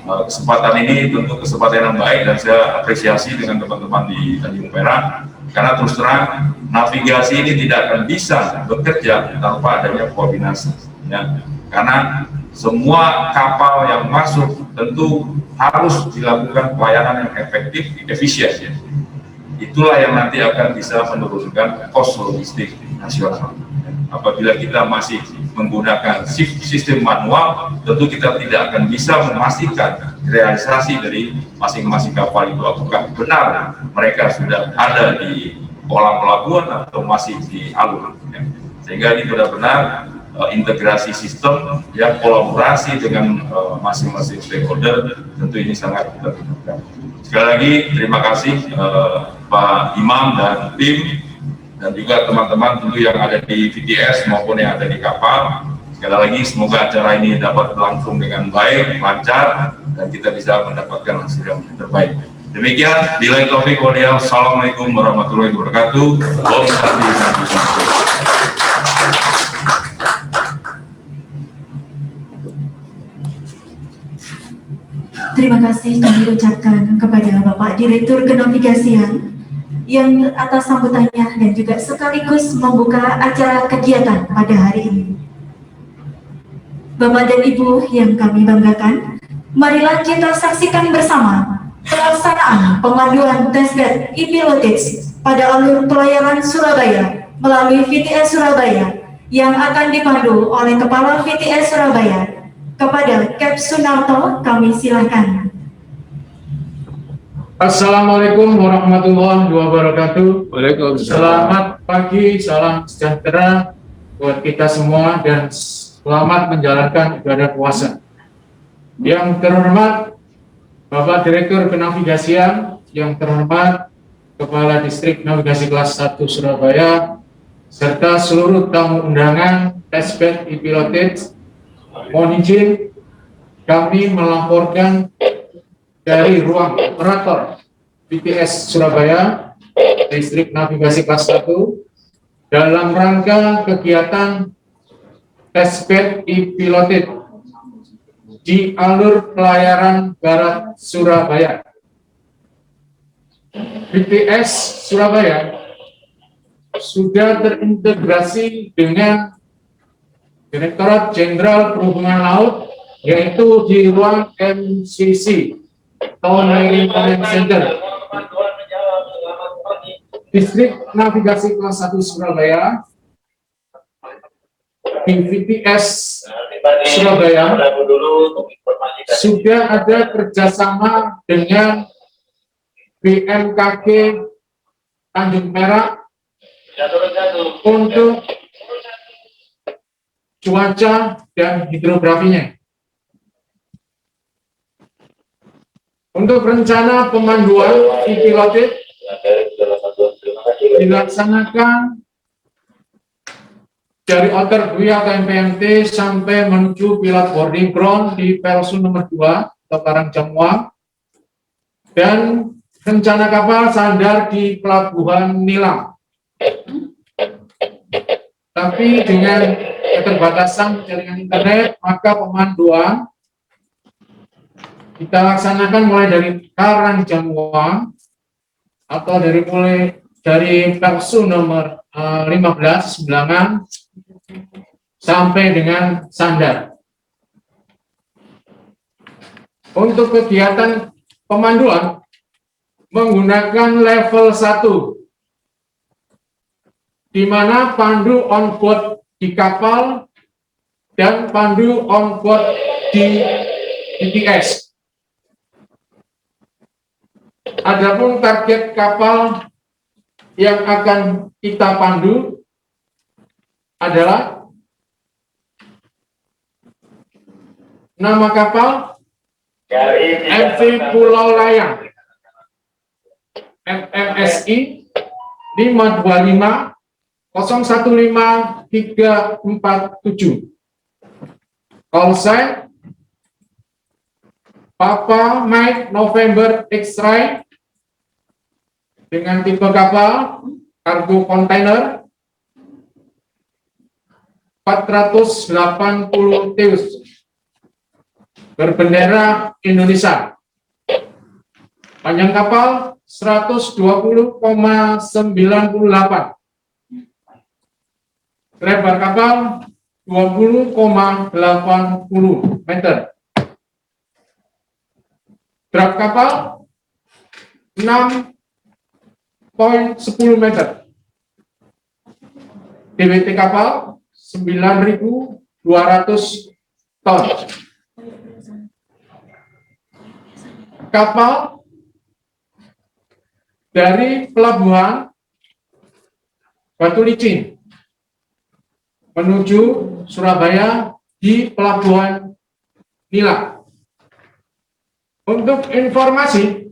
kesempatan ini tentu kesempatan yang baik dan saya apresiasi dengan teman-teman di Tanjung Perak, karena terus terang navigasi ini tidak akan bisa bekerja tanpa adanya koordinasi. Ya. Karena semua kapal yang masuk tentu harus dilakukan pelayanan yang efektif, efisien. Itulah yang nanti akan bisa menurunkan kos logistik nasional. Apabila kita masih menggunakan sistem manual, tentu kita tidak akan bisa memastikan realisasi dari masing-masing kapal itu apakah benar mereka sudah ada di kolam pelabuhan atau masih di alur. Sehingga ini benar-benar integrasi sistem, ya, kolaborasi dengan masing-masing stakeholder, tentu ini sangat kita butuhkan. Sekali lagi terima kasih Pak Imam dan tim, dan juga teman-teman tentu yang ada di VTS maupun yang ada di kapal. Sekali lagi semoga acara ini dapat berlangsung dengan baik, lancar, dan kita bisa mendapatkan hasil yang terbaik. Demikian, billahi taufiq wal hidayah. Assalamualaikum warahmatullahi wabarakatuh. Om Santi Santi Santi. Terima kasih kami ucapkan kepada Bapak Direktur Kenavigasian yang atas sambutannya dan juga sekaligus membuka acara kegiatan pada hari ini. Bapak dan Ibu yang kami banggakan, marilah kita saksikan bersama pelaksanaan pengaduan testbed e-pilotage pada alur pelayaran Surabaya melalui VTS Surabaya yang akan dipandu oleh Kepala VTS Surabaya. Kepada Kep Sunarto, kami silakan. Assalamualaikum warahmatullahi wabarakatuh. Selamat pagi, salam sejahtera buat kita semua dan selamat menjalankan ibadah puasa. Yang terhormat Bapak Direktur Kenavigasian, yang terhormat Kepala Distrik Navigasi Kelas 1 Surabaya, serta seluruh tamu undangan testbed e-pilotage, mohon izin kami melaporkan dari ruang operator VTS Surabaya, Distrik Navigasi Kelas 1, dalam rangka kegiatan testbed e-pilotage di alur pelayaran Barat Surabaya. VTS Surabaya sudah terintegrasi dengan Direktorat Jenderal Perhubungan Laut, yaitu di ruang MCC, Town Marine Command Center, Distrik Navigasi Kelas 1 Surabaya, di VTS Surabaya, sudah ada kerjasama dengan BMKG Tanjung Perak untuk cuaca dan hidrografinya. Untuk rencana pemanduan piloted dilaksanakan dari Outer Dwi atau MPMT sampai menuju pilot boarding ground di Pelsun nomor 2 atau Karangjamuang, dan rencana kapal sandar di Pelabuhan Nilam. Tapi dengan keterbatasan jaringan internet, maka pemanduan kita laksanakan mulai dari Karangjamuang atau dari Pelsun nomor 15 Sembilangan sampai dengan sandar. Untuk kegiatan pemanduan menggunakan level 1, di mana pandu on board di kapal dan pandu on board di ITS. Adapun target kapal yang akan kita pandu adalah nama kapal MV Pulau Layang MMSI 525 015 347. Call sign Papa Mike November X-Ray dengan tipe kapal kargo kontainer 480 TEUs berbendera Indonesia. Panjang kapal 120,98. Lebar kapal 20,80 meter. Drag kapal 6,10 meter. DWT kapal 9.200 ton. Kapal dari pelabuhan Batu Licin menuju Surabaya di Pelabuhan Nilam. Untuk informasi,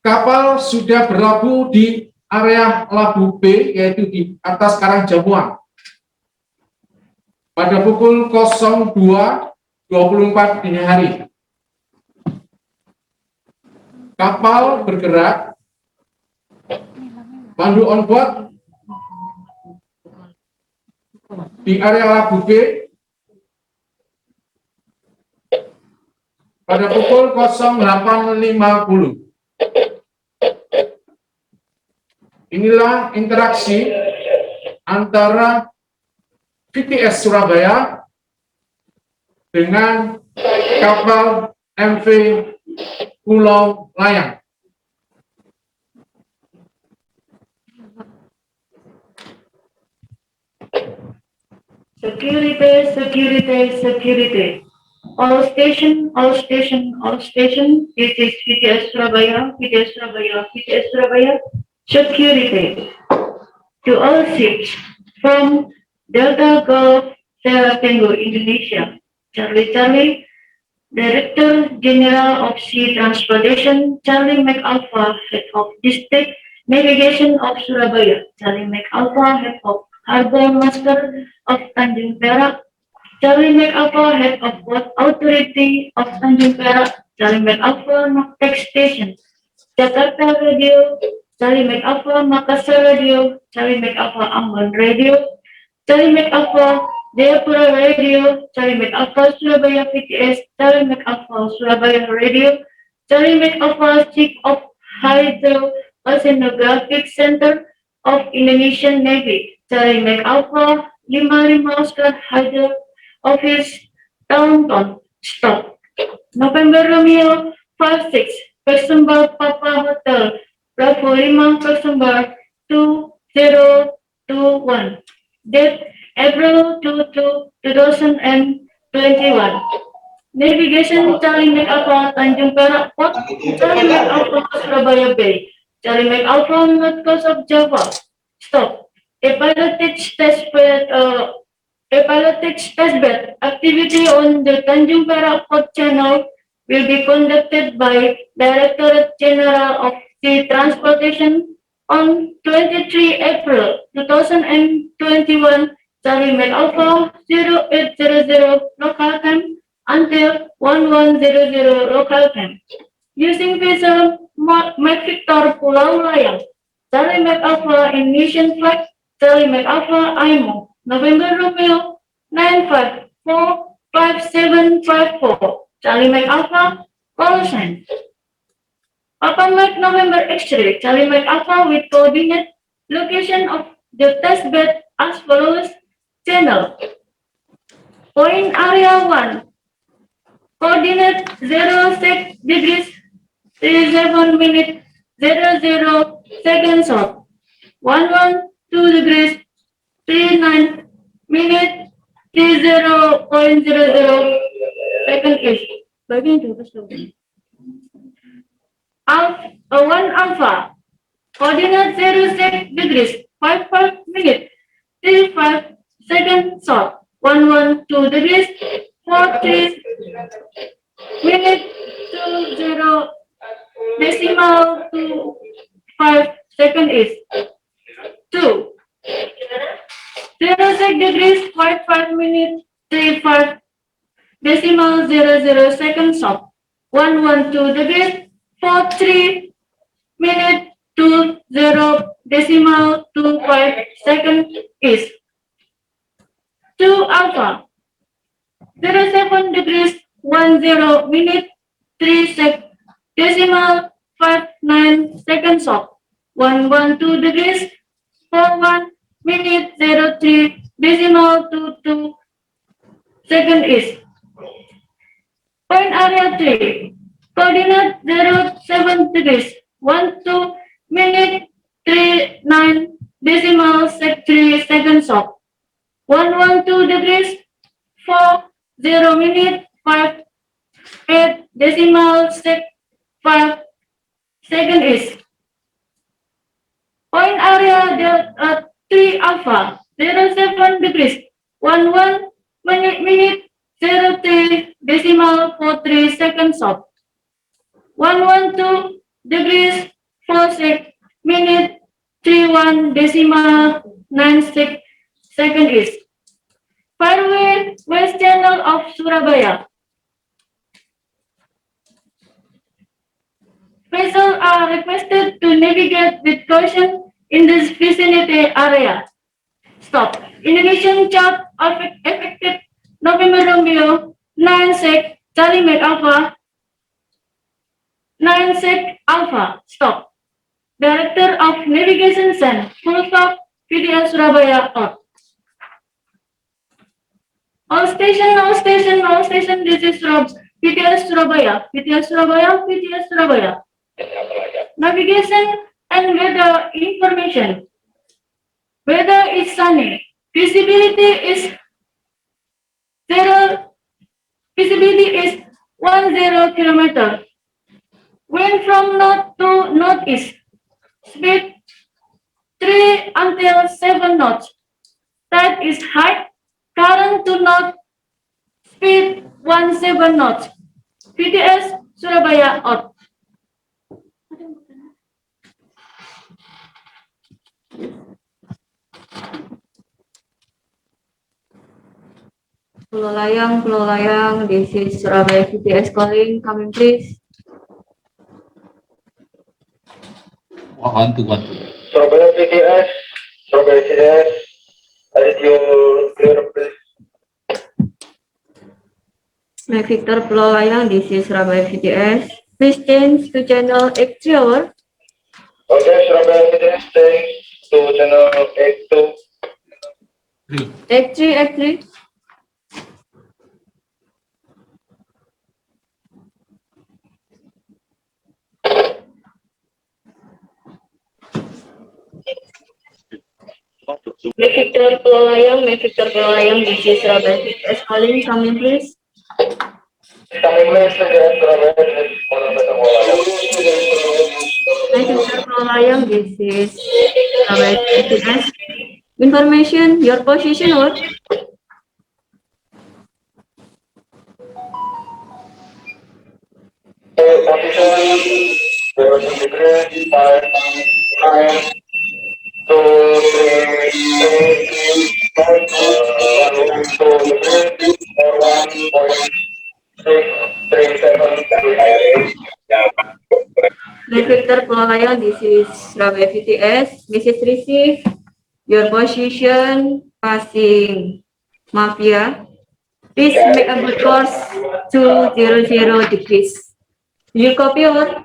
kapal sudah berlabuh di area Labu B, yaitu di atas Karangjamuang, pada pukul 02.24 dini hari. Kapal bergerak, pandu on board di area Labu B pada pukul 08.50. Inilah interaksi antara VTS Surabaya dengan kapal MV Pulau Layang. Security, security, security. All station, all station, all station. This is VTS Surabaya, VTS Surabaya, VTS Surabaya. Security. To all ships from Delta Gulf, Sierra Tango, Indonesia. Charlie Charlie, Director General of Sea Transportation, Charlie McAlpha, Head of District Navigation of Surabaya. Charlie McAlpha, Head of Harbor Master of Tanjung Perak. Charlie McAlpha, Head of Port Authority of Tanjung Perak. Charlie McAlpha, Noktek Station. Jakarta Radio. Charlie McAlpha, Makassar Radio. Charlie McAlpha, Ambon Radio. Charlie McAlpha, Jayapura Radio. Charlie McAlpha, Surabaya VTS. Charlie McAlpha, Surabaya Radio. Charlie McAlpha, Chief of Hydro Oceanographic Center of Indonesian Navy. Charlie McAlpha, 55 Oscar Hyder, Office, Downtown, stop. November Romeo 56, Persembar Papa Hotel, Bravo 5 Persembar 2021. Date April 22, 2021. Navigation Charlie Alpha Tanjung Perak Port, Charlie Alpha Surabaya Bay, Charlie Alpha North Coast of Java. Stop. A piloted testbed activity on the Tanjung Perak Port Channel will be conducted by Directorate General of Sea Transportation on 23 April 2021, Charlie Alpha 0800 local time until 1100 local time. Using vessel Mike Victor Pulau Layang, Charlie Alpha in mission flight, Charlie Alpha IMO, November Romeo 9545754, Charlie Alpha, call sign. Papa Mike November X-ray, Charlie Alpha with coordinate location of the test bed as follows: channel. Point area 1, coordinate 06 degrees 37 minutes 00 seconds south, 112 degrees 39 minutes 30.00 second east. Bagian juga slogan. 1 alpha, coordinate 06 degrees 55 minutes 35 seconds south, 112 degrees 40 minutes 20 decimal 25 second east. 2 06 degrees 55 minutes 35 decimal 00 seconds south, 112 degrees 43 minutes 20 decimal 25 second east. 2 alpha, 07 degrees 10 minutes 3 decimal 59 seconds south, 112 degrees 41 minutes 03 decimal 22 second east. Point area 3, coordinate 07 degrees 12 minutes 39 decimal 3 seconds south, 112 degrees 40 minutes 58 decimal 5 second east. Point area 3 alpha, 07 degrees 11 minute 03 decimal 43 seconds south, 112 degrees 46 minute 31 decimal 96 second east. Fairway West Channel of Surabaya. Vessels are requested to navigate with caution in this vicinity area. Stop. Indonesian chart affected November Romeo 96 Charlie Alpha 96 Alpha. Stop. Director of Navigation Sen. Full stop. VTS Surabaya out. All station. This is VTS Surabaya. VTS Surabaya. VTS Surabaya. Navigation and weather information. Weather is sunny. Visibility is 10 kilometers. Wind from north to northeast. Speed 3 until 7 knots. Tide is high. Current to north. Speed 17 knots. VTS Surabaya out. Pulau Layang, this is Surabaya VTS calling, coming please. 112. Surabaya VTS, I need your clear please. Mike Victor Pulau Layang, this is Surabaya VTS. Please change to channel X3 hour. Okay, Surabaya VTS, change to channel X2. X3. Victor Pelayang, this is Surabaya VTS calling, coming please. Victor Pelayang, this is Surabaya VTS. Information, your position, what? Victor Pelayang, this is Surabaya VTS. Message received. Your position passing Mafia. Please make a good course 200 degrees. You copy over?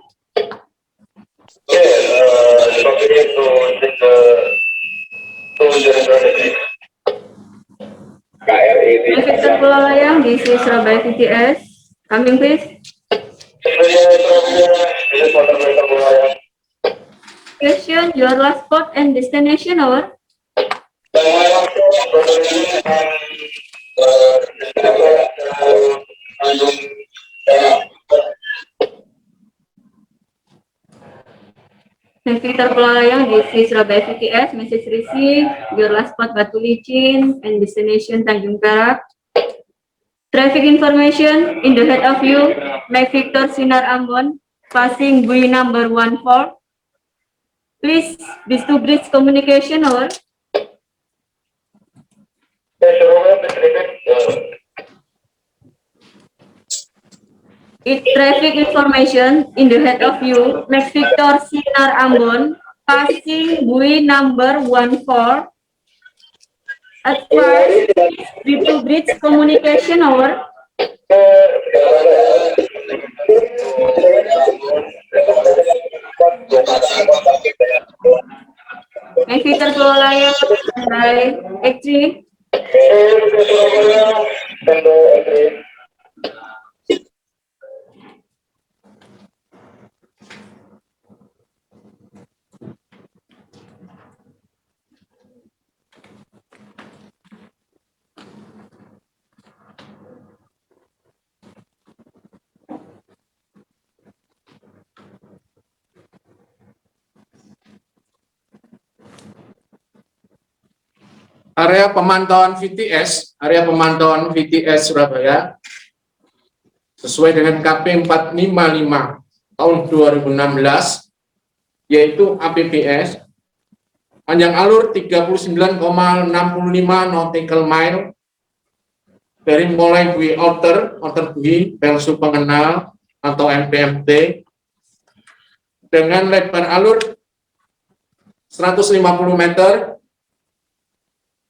Victor Pelayang, this is Surabaya VTS. Coming please. Question, your last spot and destination over. Victor Pelayang, this is Surabaya VTS. Message received. Your last spot Batu Licin and destination Tanjung Perak. Traffic information in the head of you. Make Victor Sinar Ambon passing bui number 14. Please, these two bridge communication over. It traffic information in the head of you. Make Victor Sinar Ambon passing bui number 14. At first, the two bridge communication over. Make Victor Pelayang by X3. Area pemantauan VTS Surabaya sesuai dengan KP 455 tahun 2016 yaitu APBS panjang alur 39,65 nautical mile dari mulai bui outer bui pelsu pengenal atau MPMT dengan lebar alur 150 meter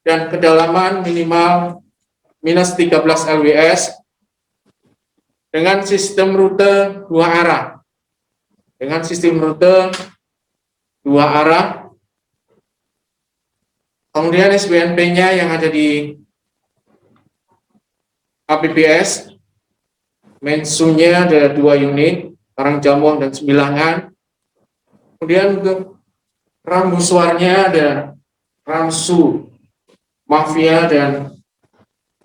dan kedalaman minimal minus 13 LWS dengan sistem rute dua arah. Kemudian SBNP-nya yang ada di APBS, mensunya ada 2 unit, Karangjamuang dan Sembilangan. Kemudian untuk rambusuarnya ada Ramsu Mafia dan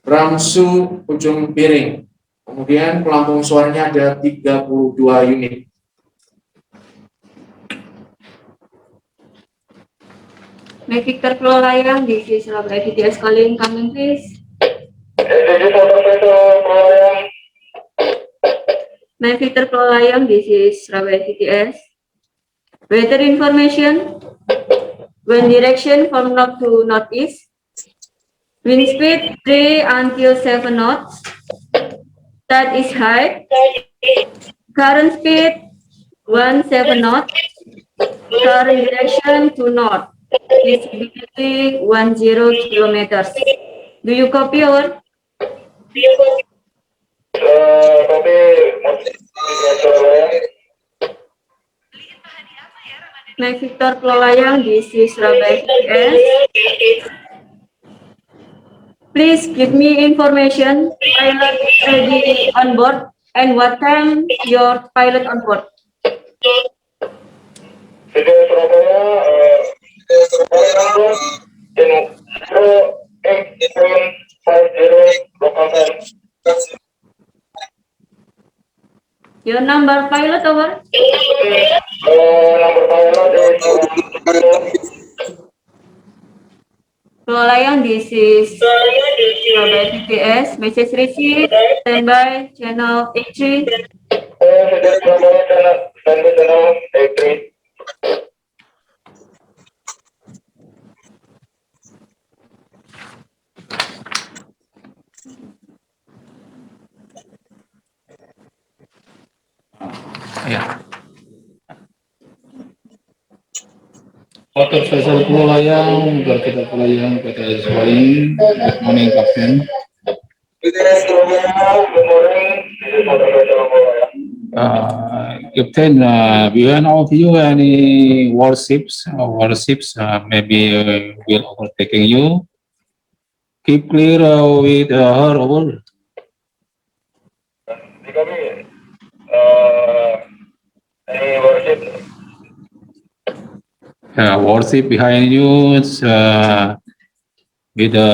Ramsu Ujung Piring. Kemudian pelampung suaranya ada 32 unit. Make Victor Pelayang, this is Surabaya VTS calling, coming please. Make Victor Pelayang, this is Surabaya VTS. Weather information, wind direction from north to northeast. Wind speed 3 until 7 knots. Tide is high. Current speed 17 knots. Current direction to north. Visibility 10 kilometers. Do you copy over? Make Victor Pelayang, this is Surabaya VTS. Please give me information, pilot ready on board, and what time your pilot on board. Video Surabaya, pilot in 08.50 local time. Your number pilot over. Number pilot is Layang, this is Surabaya VTS, message received, standby, channel 83. Video Surabaya channel 83. Ya. Otot Vessel Pulau Layang, berkita Pulau Layang, PTS Boeing. Good morning, Captain. Video Surabaya, good morning. This is Surabaya Surabaya. Captain, behind of you any warships, maybe will overtaking you. Keep clear with her over. Kami, any worship? Warship behind you with the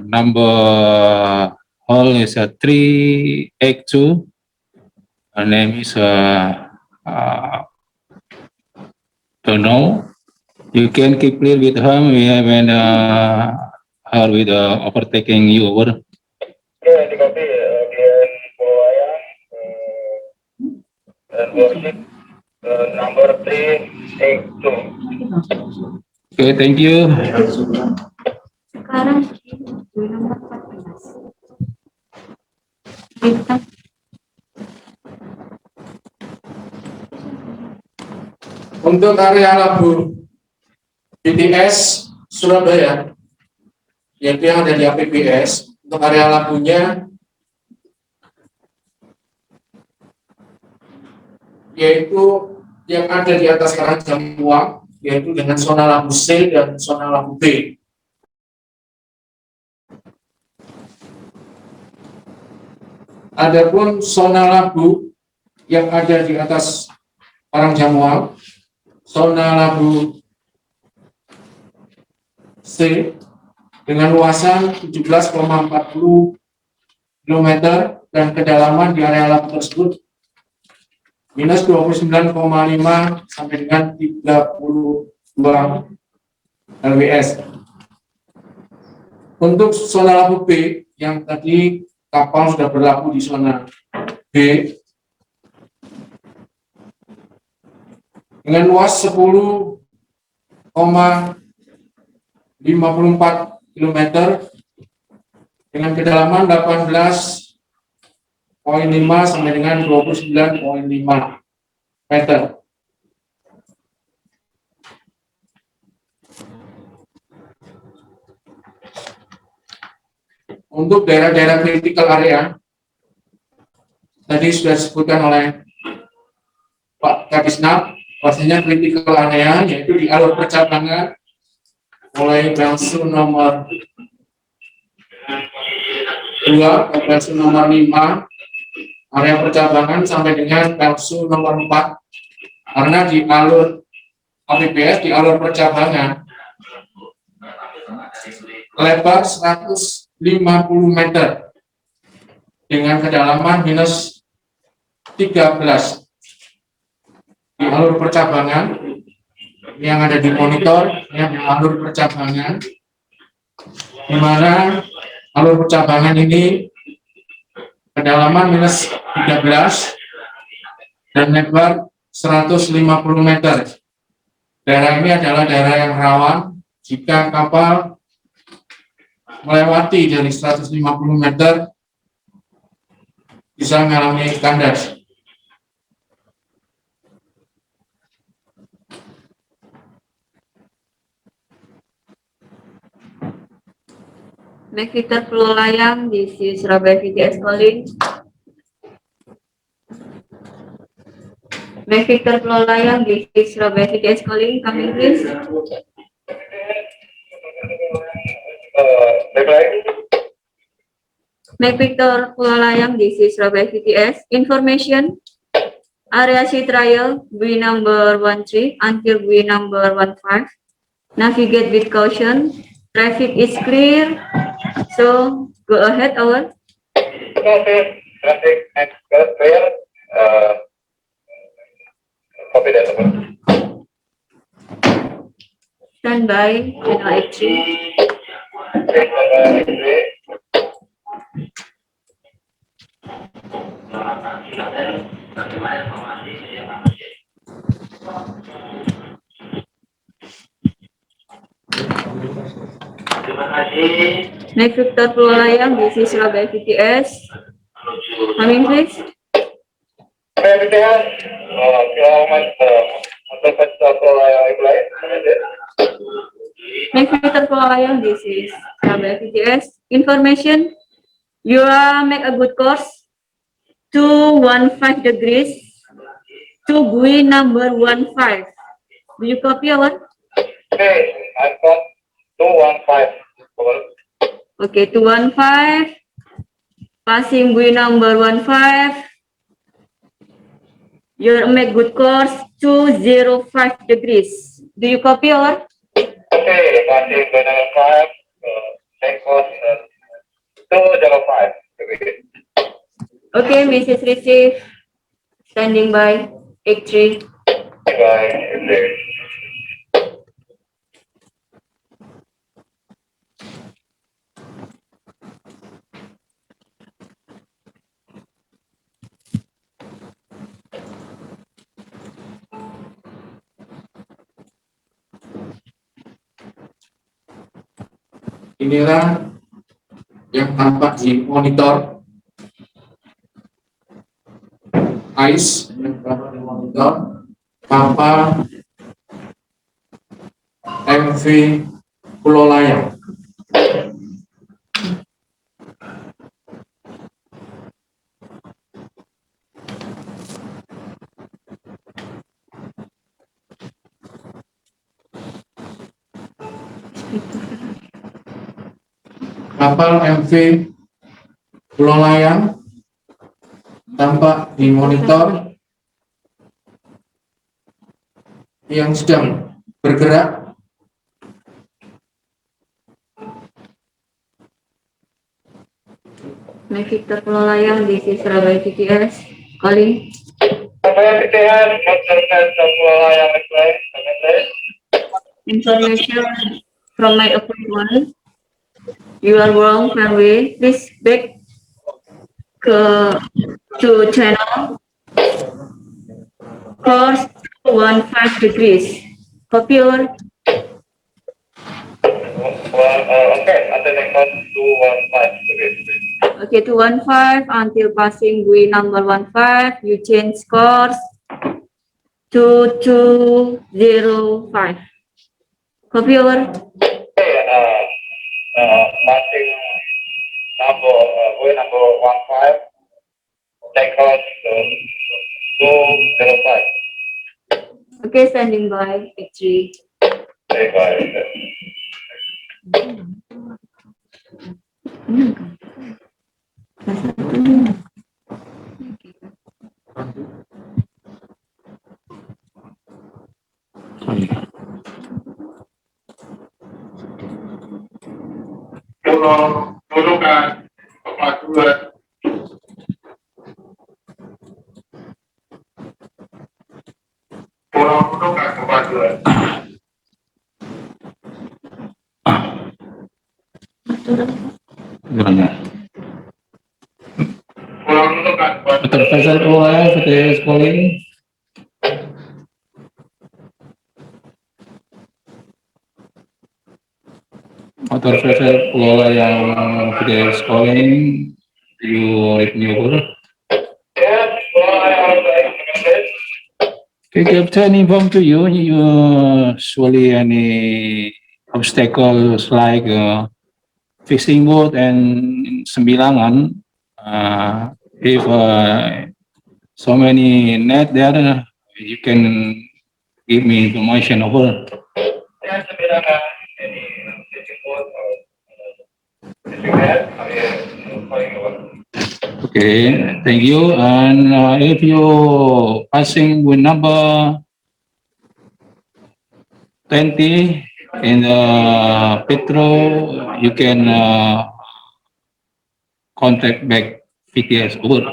number hull is 382. Her name is don't know. You can keep clear with her when her with overtaking you over. Yeah, di copy again Pulau and worship number 382. Okay, thank you. Sekarang nomor 14. Untuk area labu BTS Surabaya, yaitu yang ada di APBS, untuk area labunya yaitu yang ada di atas Karang Jambuang, yaitu dengan zona labu C dan zona labu B. Adapun zona labu yang ada di atas Karang Jambuang, zona labu C dengan luasan 17,40 km dan kedalaman di area labu tersebut minus 29,5 sampai dengan 32 lws. Untuk zona labu B yang tadi kapal sudah berlaku di zona B dengan luas 10,54 km dengan kedalaman 18,5 sampai dengan 29,5 meter. Untuk daerah-daerah critical area tadi sudah disebutkan oleh Pak Kadisnap, pastinya critical area yaitu di alur percabangan mulai Pelsu nomor 2 ke Pelsu nomor 5 area percabangan sampai dengan Pelsu nomor 4, karena di alur APBS di alur percabangan lebar 150 meter dengan kedalaman minus 13 di alur percabangan yang ada di monitor yang di alur percabangan, di mana alur percabangan ini kedalaman minus 13 dan lebar 150 meter. Daerah ini adalah daerah yang rawan jika kapal melewati dari 150 meter bisa mengalami kandas. Baik, Victor Pulau Layang, this is Surabaya VTS calling. Baik, Victor Pulau Layang, this is Surabaya VTS calling. Coming please. Baik lagi. Make Victor Pulau Layang, this is Surabaya VTS. Information, area C trial, buoy number 13 until buoy number 15. Navigate with caution. Traffic is clear. So, go ahead, over. Okay, traffic and clear. Copy that, over. Stand by, channel 83. Okay, bye-bye. Make Victor Pulau Layang, this is Surabaya VTS. Coming, please. Surabaya VTS, untuk Victor Pulau Layang lain, Make Victor Pulau Layang, this is Surabaya VTS. Information, you are make a good course. 215 degrees to buoy number 15. Do you copy, over? Okay, I've got 215. Over. Okay, 215. Passing buoy number 15. You make good course 205 degrees. Do you copy, over? Okay, passing buoy number 5. Take course 205 degrees. Okay, Mrs. Receive. Standing by. 83. Bye. Inilah yang tampak di monitor ICE yang tampak di monitor kapal MV Pulau Layang. Kapal MV Pulau Layang tampak di monitor yang sedang bergerak Make Victor Pulau Layang, this is Surabaya VTS. Calling. Surabaya VTS, observation Pulau Layang lain, Information from my appointment. You are wrong, Fairway. Please back to channel. Course 15 degrees. Copy, over. Okay, until the course 215 degrees. Okay, 215 until passing buoy number 15. You change course to 205. Copy, over. Okay, passing number buoy number 15. Take course 205. Okay, standing by. 83. Okay, bye. Pulau Nunukan, Kepulauan. Pulau Nunukan, Kepulauan. Gimana? Pulau Nunukan, Betul, Faisal Pulau Layang, VTS calling. Motor Faisal Pulau Layang, VTS calling. You read me over. Yes, Pulau Layang lain, Okay, Captain, inform to you, usually any obstacles like fishing boat and sembilangan. If so many net there, you can give me information over. ya sembilangan ini fishing boat or fishing net, Okay, thank you. And if you passing with number 20 in the Petro, you can contact back PTS. Over.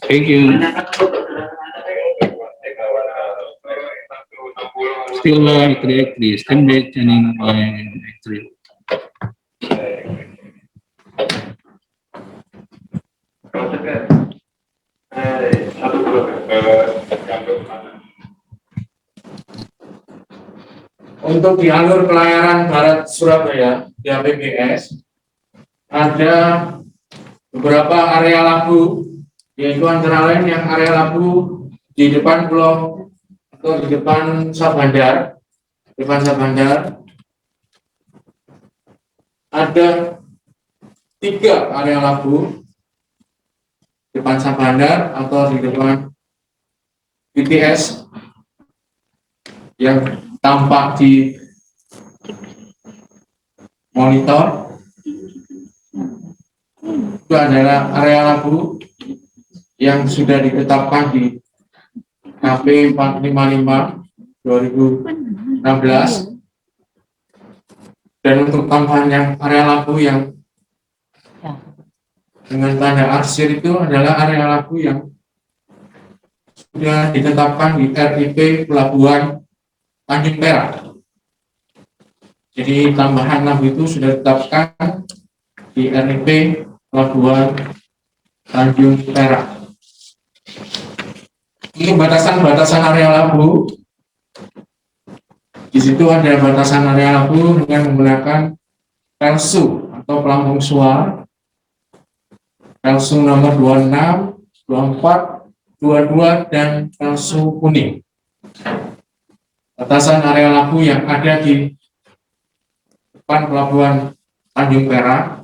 Thank you. Still X3, stand by channel X3. Untuk di alur pelayaran Barat Surabaya di APBS ada beberapa area labu, yaitu antara lain yang area labu di depan Pulau atau di depan Sabandar, ada 3 area labu depan Sabandar atau di depan BTS yang tampak di monitor. Itu adalah area labu yang sudah ditetapkan di KP 455 2016. Dan untuk tambahan yang area labu yang dengan tanda arsir itu adalah area labu yang sudah ditetapkan di RIP Pelabuhan Tanjung Perak. Jadi tambahan labu itu sudah ditetapkan di RIP Pelabuhan Tanjung Perak. Ini batasan-batasan area labu. Di situ ada batasan area labu dengan menggunakan pelsu atau pelampung suar, pelsu nomor 26, 24, 22, dan pelsu kuning. Batasan area labu yang ada di depan Pelabuhan Tanjung Perak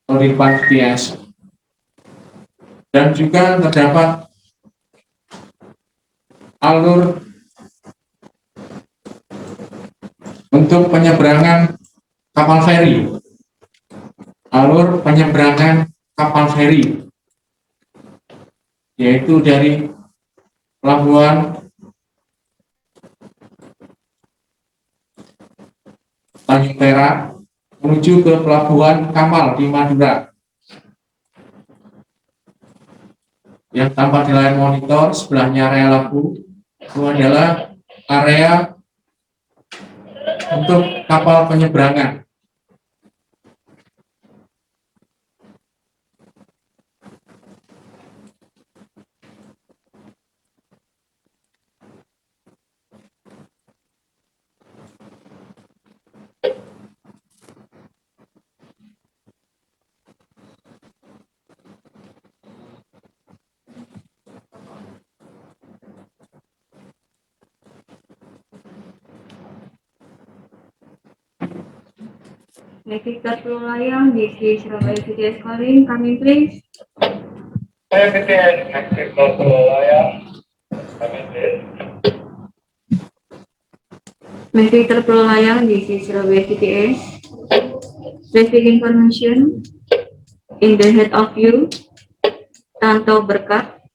atau di depan BTS. Dan juga terdapat alur untuk penyeberangan kapal feri, yaitu dari Pelabuhan Tanjung Perak menuju ke Pelabuhan Kamal di Madura. Yang tampak di layar monitor sebelahnya area labu itu adalah area untuk kapal penyeberangan. Victor Pulayang, DC Surabaya PTS calling, coming please. Saya PTS, Victor Pulayang, coming please. Victor Pulayang, DC Surabaya PTS. Traffic information in the head of you, Tanto Berkat,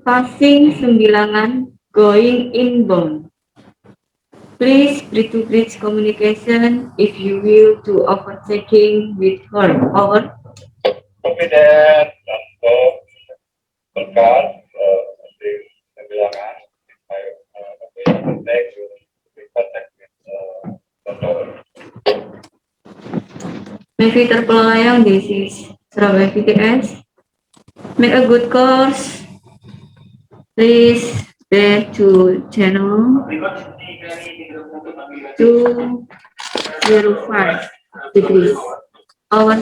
passing Sembilangan, going inbound. Please bridge-to-bridge communication if you will to overtaking with her. Over. Confident, Tanto Berkat, Sembilangan, contact with Tanto. Victor Pulayang, this is Surabaya PTS. Make a good course. Please back to channel 205 degrees. Over.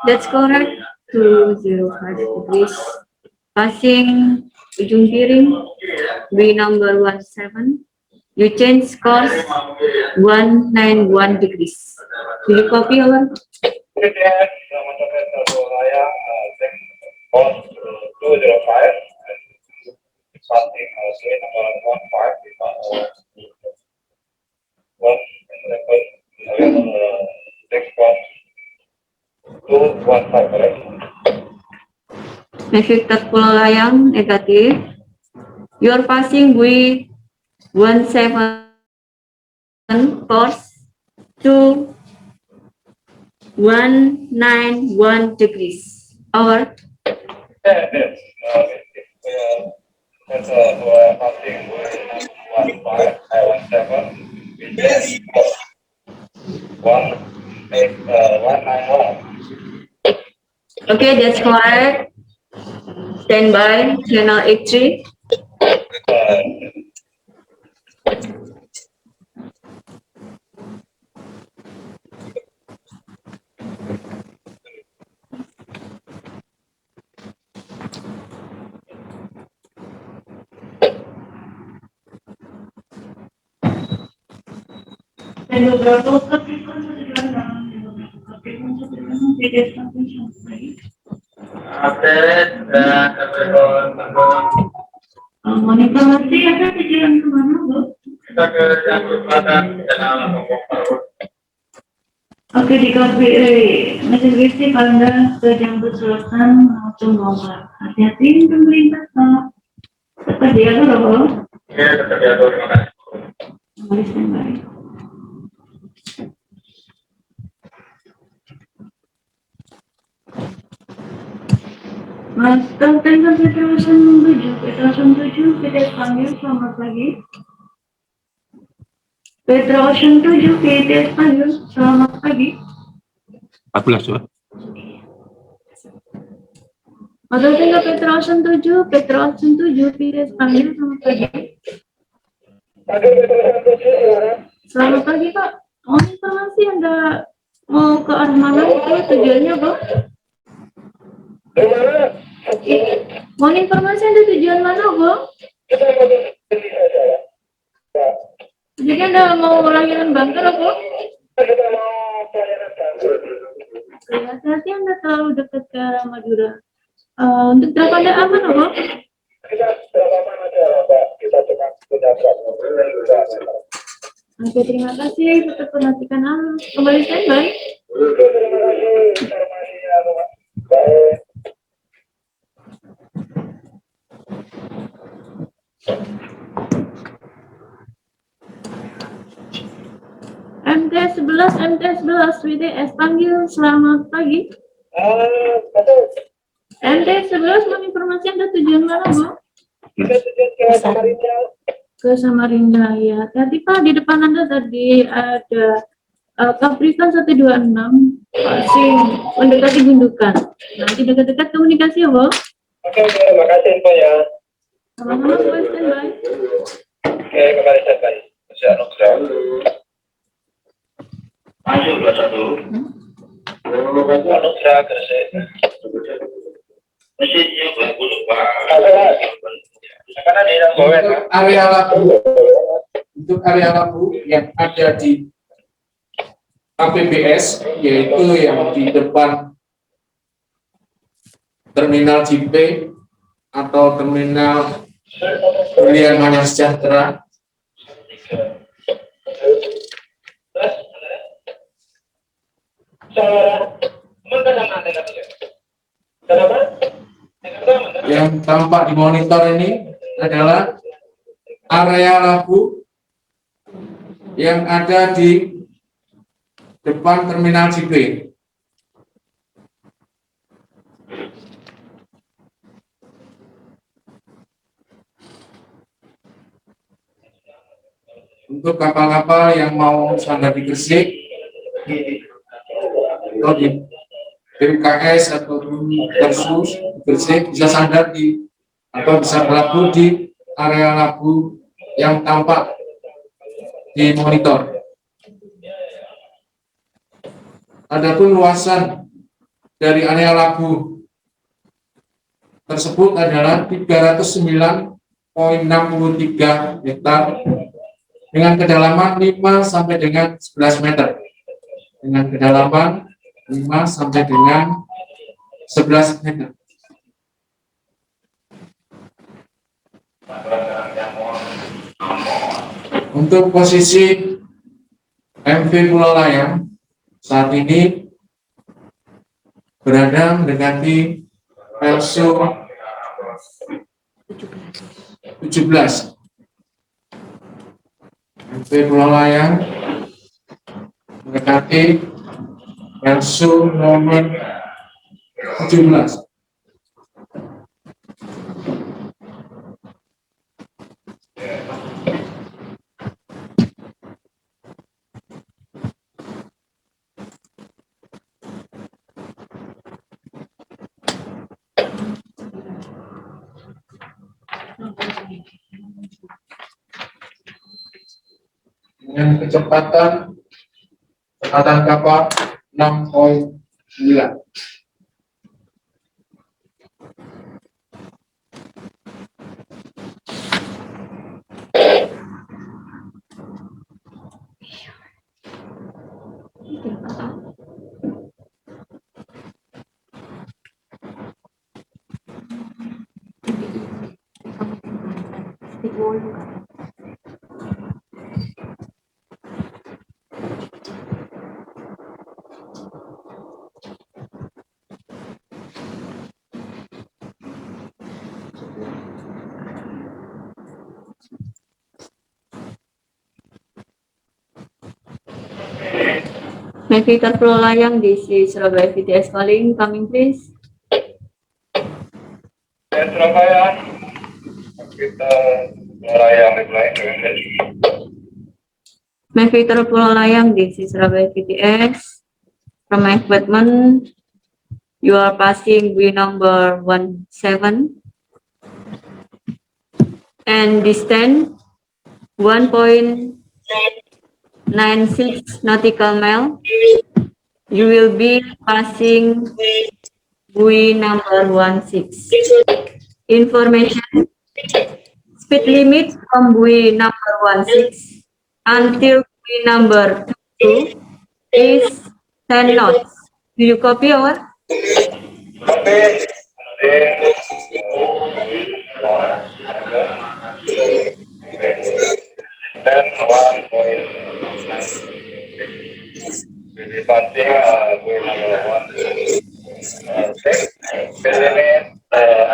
That's correct. 205 degrees. Passing ujung piring. B number 17. You change course 191 degrees. Do you copy, over? PTS, course 205. Victor Pulau Layang negatif. You're passing with 17 course to 191 degrees. Over. Okay, that's correct. Stand by, channel 83. Dan beberapa informasi ada tujuan kemana, Bu? Kita ke yang berbadan dalam Oke, di KPI mesin listrik Anda ke Jambu Selatan langsung nomor. Hati-hati pemerintah Pak. Tetap diatur, Bu. Oke, tetap diatur, terima kasih. Kembali standby. Mas, tentang Petrosan 7, kita panggil selamat pagi. Petrosan 7, kita panggil selamat pagi. 14 coba. Atau tinggal Petrosan 7, kita panggil selamat pagi. Selamat pagi, Pak. Mohon informasi Anda mau ke arah mana itu tujuannya, Pak? Mohon informasi Anda tujuan mana, Bu? Jadi Anda mau lahiran bunker, Bu? Hati-hati Anda terlalu dekat ke arah Madura. Untuk berapa Anda aman, Bu? Oke, terima kasih. Tetap perhatikan arus. Kembali standby. MT11, WTS panggil selamat pagi. MT11 menginformasi Anda tujuan mana, Bu? Ke Samarinda, ya. Tadi Pak, di depan Anda tadi ada Kaprikan 126 passing mendekati gundukan. Nanti dekat-dekat komunikasi ya, Bu. Oke, terima kasih info ya. Sama-sama, Bu, standby. Oke, kembali standby. Masih Anugrah. Masuk 21. Anugrah Gresik. Mesinnya bagus, Pak. Untuk area labu yang ada di KPBS, yaitu yang di depan terminal JP atau terminal Berlian Maya Sejahtera. Yang tampak di monitor ini adalah area labu yang ada di depan terminal JP. Untuk kapal-kapal yang mau sandar di Gresik, atau di BMKS atau di Tersus Gresik, bisa sandar di atau bisa berlabuh di area labu yang tampak di monitor. Adapun luasan dari area labu tersebut adalah 309,63 hektar dengan kedalaman 5 sampai dengan 11 meter. Dengan kedalaman 5 sampai dengan 11 meter. Untuk posisi MV Pulau Layang saat ini berada mendekati Pelsu 17. MV Pulau Layang mendekati Pelsu nomor 17. Dengan kecepatan kapal 6,9. Navigator Pulau Layang, this is Surabaya VTS calling, coming please. Surabaya, kita Layang reply. Navigator Pulau Layang, this is Surabaya VTS. From my equipment, you are passing buoy number 17 and distance 1.96 nautical mile. You will be passing buoy number 16. Information: speed limit from buoy number 16 until buoy number 2 is 10 knots. Do you copy over? Copy. Then 1.9. Jadi passing buoy number 16. Speed limit 1x.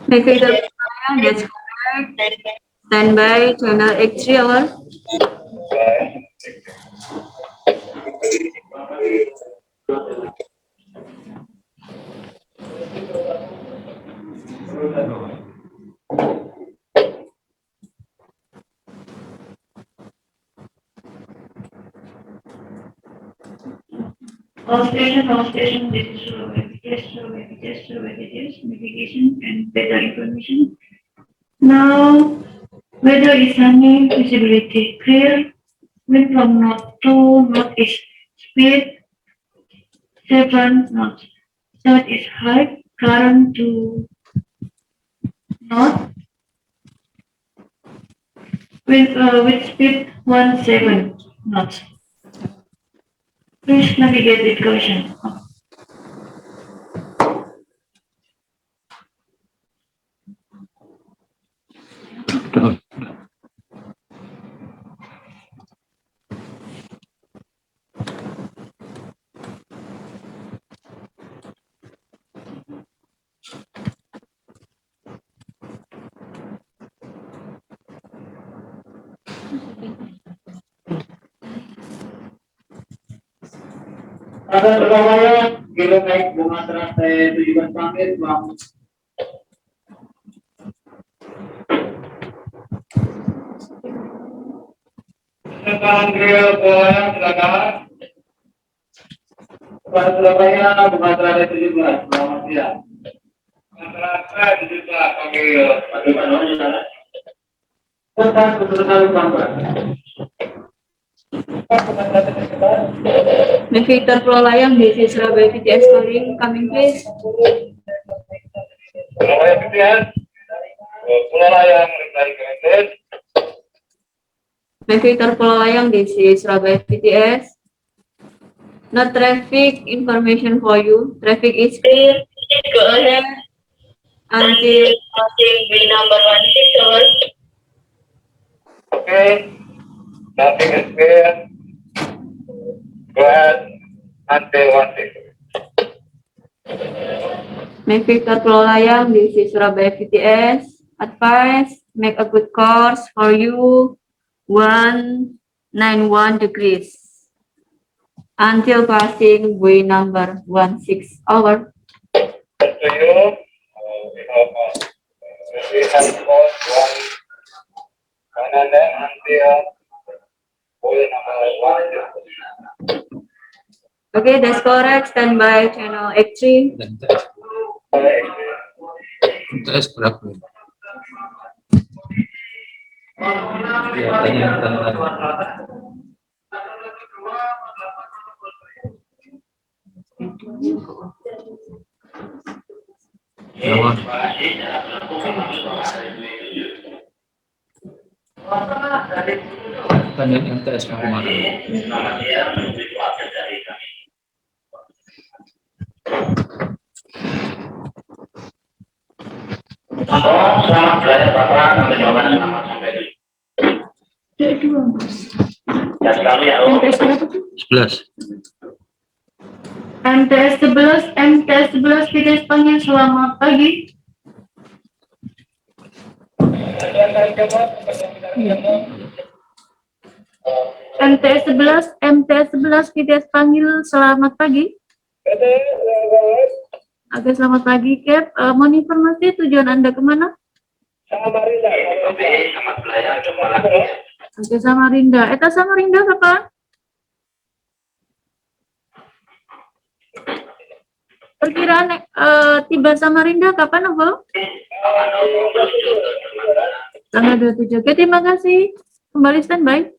Navigator that's correct. Standby channel X3 hour. All station, this is navigation and weather information. Now, weather is sunny, visibility clear, wind from north to northeast, speed 7 knots. South is high, current to north, with speed 17 knots. Please navigate with caution. Ada Surabaya, kilo naik bunga teratai 17 pamit, Bang. Silakan grill Surabaya, silakan. Kepada Surabaya, bunga teratai 17, selamat siang. Bunga teratai 17, panggil. Bagaimana saudara? Tetap betul-betul Bang. Navigator Pulau Layang, this is Surabaya VTS calling, coming please. Surabaya VTS, Pulau Layang reply connected. Navigator Pulau Layang, this is Surabaya VTS. No traffic information for you. Traffic is clear. Go ahead until Passing way number 16 over. Okay. Nothing is clear. Go ahead until 16. Make Victor Pulau Layang, this is Surabaya VTS. Advice, make a good course for you. 191 degrees. Until passing way number 16 over. To you, we have course 1 and then until way number 1. Okay, that's correct. Stand by channel X3. Tes berapa? Ya, tanya. Tanya yang tes kemarin. Selamat belajar Bapak, sampai jawaban selamat sampai di. Ya sekali ya. 11. MTS 11 kita panggil selamat pagi. MTS 11 kita panggil selamat pagi. Oke, selamat pagi, Cap. Mohon informasi tujuan Anda kemana? Samarinda. Oke, Samarinda. Eta Samarinda kapan? Perkiraan tiba Samarinda kapan, Ovo? Tanggal 27. Oke, terima kasih. Kembali standby.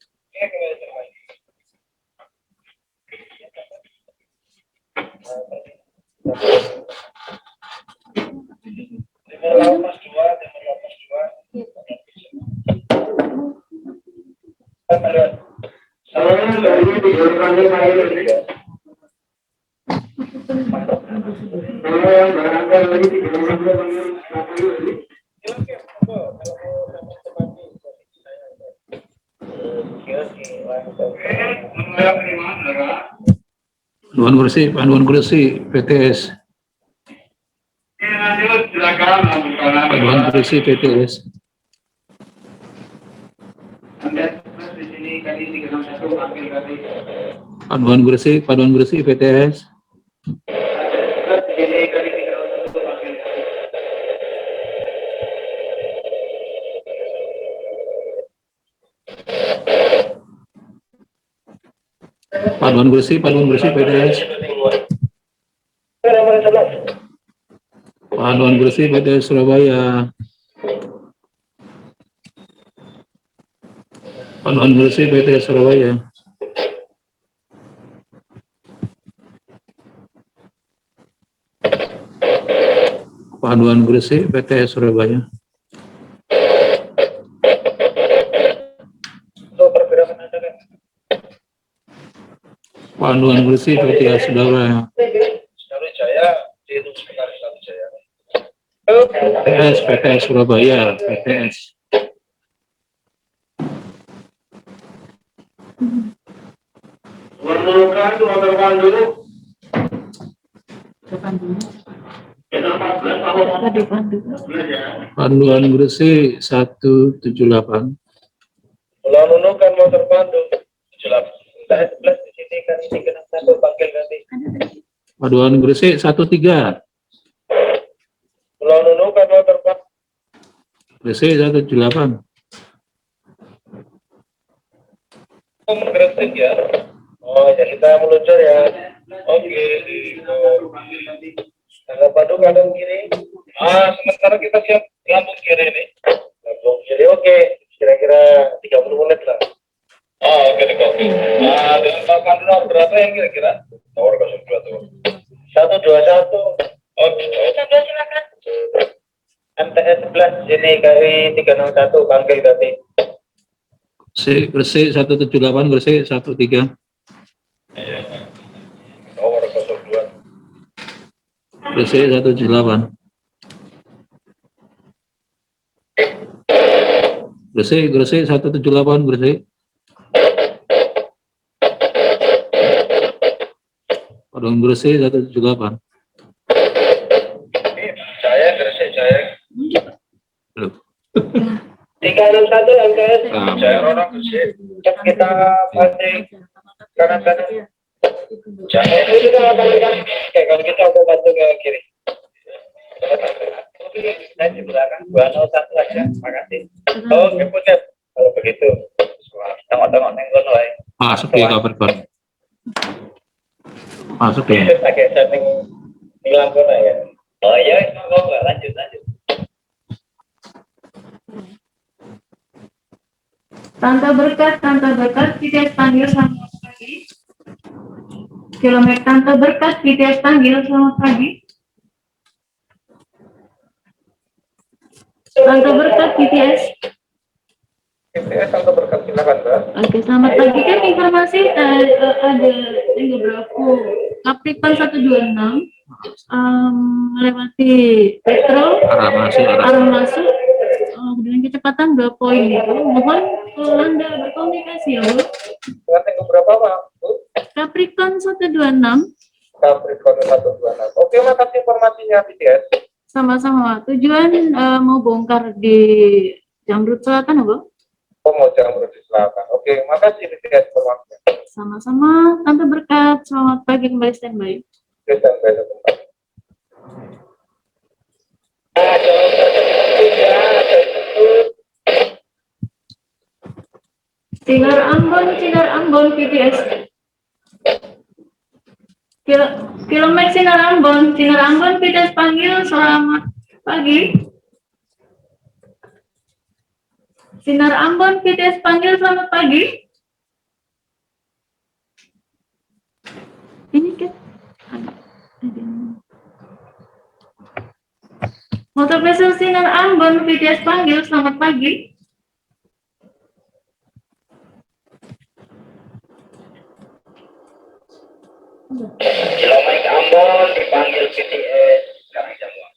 Panduan kursi PTS. Panduan kursi PTS. Panduan kursi PTS. Panduan kursi PTS. Panduan kursi PTS Surabaya. Panduan kursi PTS Surabaya. Panduan kursi PTS Surabaya. Panduan kursi PTS Surabaya. PTS Surabaya, PTS. Panduan kursi 178. Pulau Nunukan motor pandu 78. Di sini kan ini kena satu panggil ganti. Panduan kursi 13. Pulau Nunukan motor pandu. Kursi 178. Menggerak ya. Oh ya, kita meluncur ya. Oke. Tanggal padu kadang kiri. Sementara kita siap lambung kiri ini. Lambung kiri oke. Kira-kira 30 menit lah. Oke. Dengan Pak Pandu nomor berapa yang kira-kira? Nomor 02 tuh. 121. Oke. Silakan. MTS 11 ini KRI 361 panggil ganti. Kursi 178, kursi 13. Gresik 178. Gresik 178 Gresik. Padang Gresik 178. Saya Gresik, saya. Belum. 361 MTS. Saya Rono Gresik. Kita masih kanan-kanan. Jangan itu juga kanan-kanan. Oke, kalau kita mau bantu ke kiri. Saya di belakang 201 aja. Makasih. Oke, Putet. Kalau begitu, tengok-tengok nenggono ya. Masuk ya Capricorn. Masuk ya. Pakai setting di lampu ya. Oh iya, lanjut. Tante Berkat, BTS panggil selamat pagi. Kilometer Tante Berkat, BTS panggil selamat pagi. Tante Berkat, BTS. Tante Berkat, silakan Mbak. Oke, selamat pagi. Kan informasi ada beberapa Capricorn 126 melewati Petro arah masuk dengan kecepatan 2 poin itu. Mohon Anda berkomunikasi ya, Bu. Dengan yang berapa Pak? Capricorn 126. Capricorn 126. Oke, makasih informasinya BTS. Sama-sama. Tujuan mau bongkar di Jamrut Selatan, Bu. Oh, mau Jamrut di Selatan. Oke, makasih BTS informasinya. Sama-sama. Tante Berkat, selamat pagi, kembali standby. Standby. Sinar Ambon, BTS. Kilometer Sinar Ambon, BTS panggil selamat pagi. Sinar Ambon, BTS panggil selamat pagi. Ini kan motor vessel Sinar Ambon, BTS panggil selamat pagi. Kilometer Ambon dipanggil BTS sekarang Jamuang.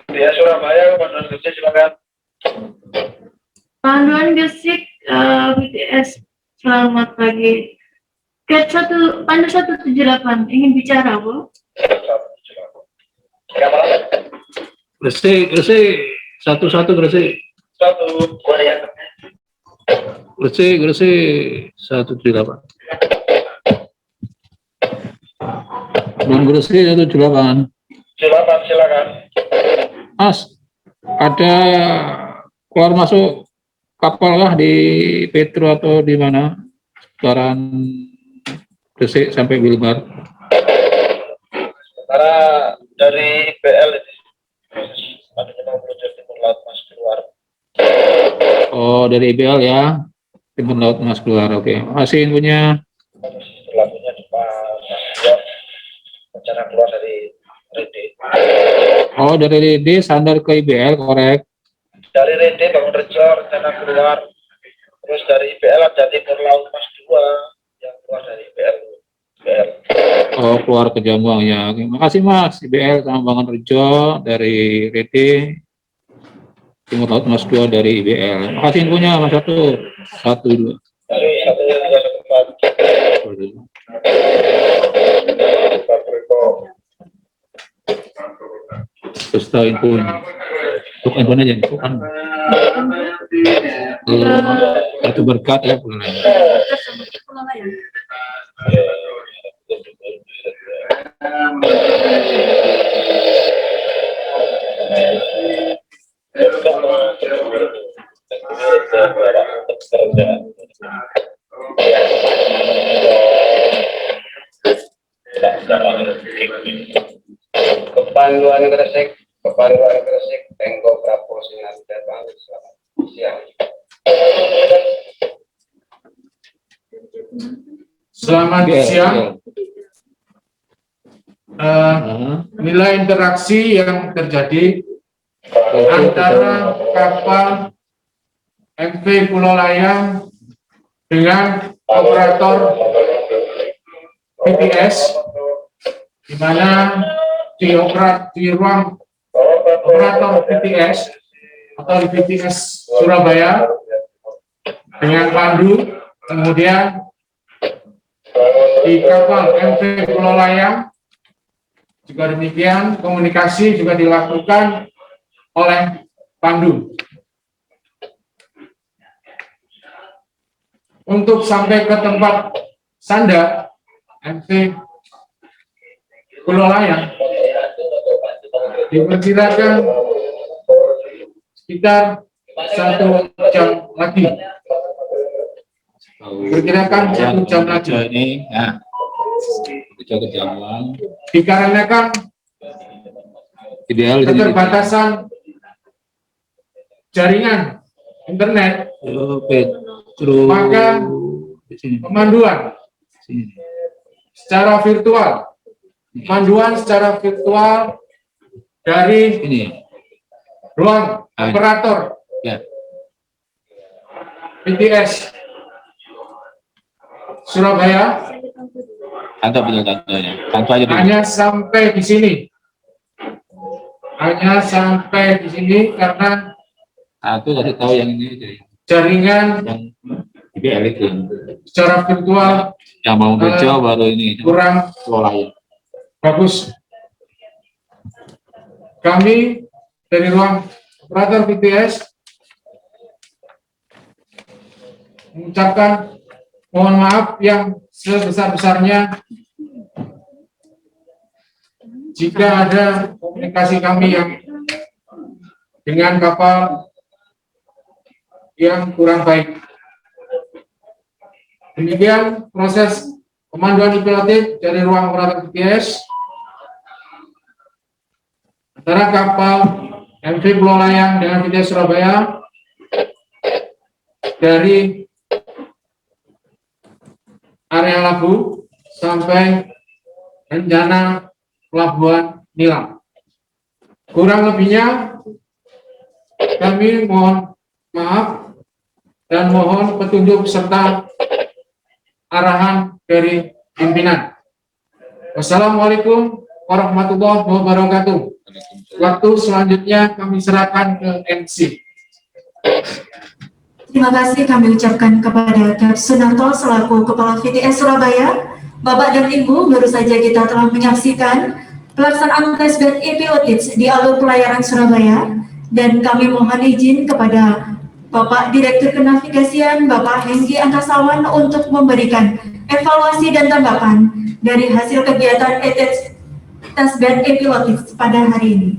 Ya Surabaya, Panduan Gresik silakan. Panduan Gresik, BTS selamat pagi. Pandu 178 ingin bicara, Bu. Gresik 11 Gresik. Gresik 178. Dan Gresik 178. Silakan. Mas, ada keluar masuk kapal kah di Petro atau di mana? Sekitaran Gresik sampai Wilmar. Sementara dari IBL adanya mau menuju timur laut Mas keluar. Oh, dari IBL ya, timur laut Mas keluar. Oke, makasih infonya. Lagunya di Pak rencana keluar dari Rede. Oh, dari Rede sandar ke IBL, korek. Dari Rede Bangun Rejo rencana keluar. Terus dari IBL ada timur laut Mas 2 yang keluar dari IBL. Oh, keluar ke Jambuang ya. Oke, makasih Mas. IBL sama Bangun Rejo dari Rede. Timur Laut Mas 2 dari IBL. Makasih infonya Mas 1. 1 2. Dari satunya juga sempat. Terus tahu infonya. Untuk infonya aja, itu kan. Itu berkat ya pulang. Kepanduan Gresik, Tenggo Prapo Sinar dan Bangil selamat siang. Selamat siang. nilai interaksi yang terjadi antara kapal MV Pulau Layang dengan operator PTS, di mana di ruang operator PTS atau di PTS Surabaya dengan pandu, kemudian di kapal MV Pulau Layang juga demikian, komunikasi juga dilakukan oleh pandu. Untuk sampai ke tempat sandar MV Pulau Layang diperkirakan sekitar 1 jam lagi. Diperkirakan 1 jam lagi. Ini, ya, kejauhan. Dikarenakan Ideal keterbatasan jaringan internet, maka pemanduan secara virtual, dari ruang operator PTS Surabaya hanya sampai di sini. Karena aku kasih tahu yang ini jaringan yang IBL itu secara virtual yang mau Rejo baru ini kurang bagus. Kami dari ruang operator PTS mengucapkan mohon maaf yang sebesar-besarnya jika ada komunikasi kami yang dengan kapal yang kurang baik. Demikian proses pemanduan pilotik dari ruang operator PTS antara kapal MV Pulau Layang dengan PTS Surabaya dari area Labu sampai rencana Pelabuhan Nilam. Kurang lebihnya kami mohon maaf dan mohon petunjuk serta arahan dari pimpinan. Wassalamualaikum warahmatullahi wabarakatuh. Waktu selanjutnya kami serahkan ke MC. Terima kasih kami ucapkan kepada Kep Sunarto selaku Kepala VTS Surabaya. Bapak dan Ibu, baru saja kita telah menyaksikan pelaksanaan tes bed e-pilotage di alur pelayaran Surabaya, dan kami mohon izin kepada Bapak Direktur Kenavigasian, Bapak Hengki Angkasawan untuk memberikan evaluasi dan tanggapan dari hasil kegiatan tes bed e-pilotage pada hari ini.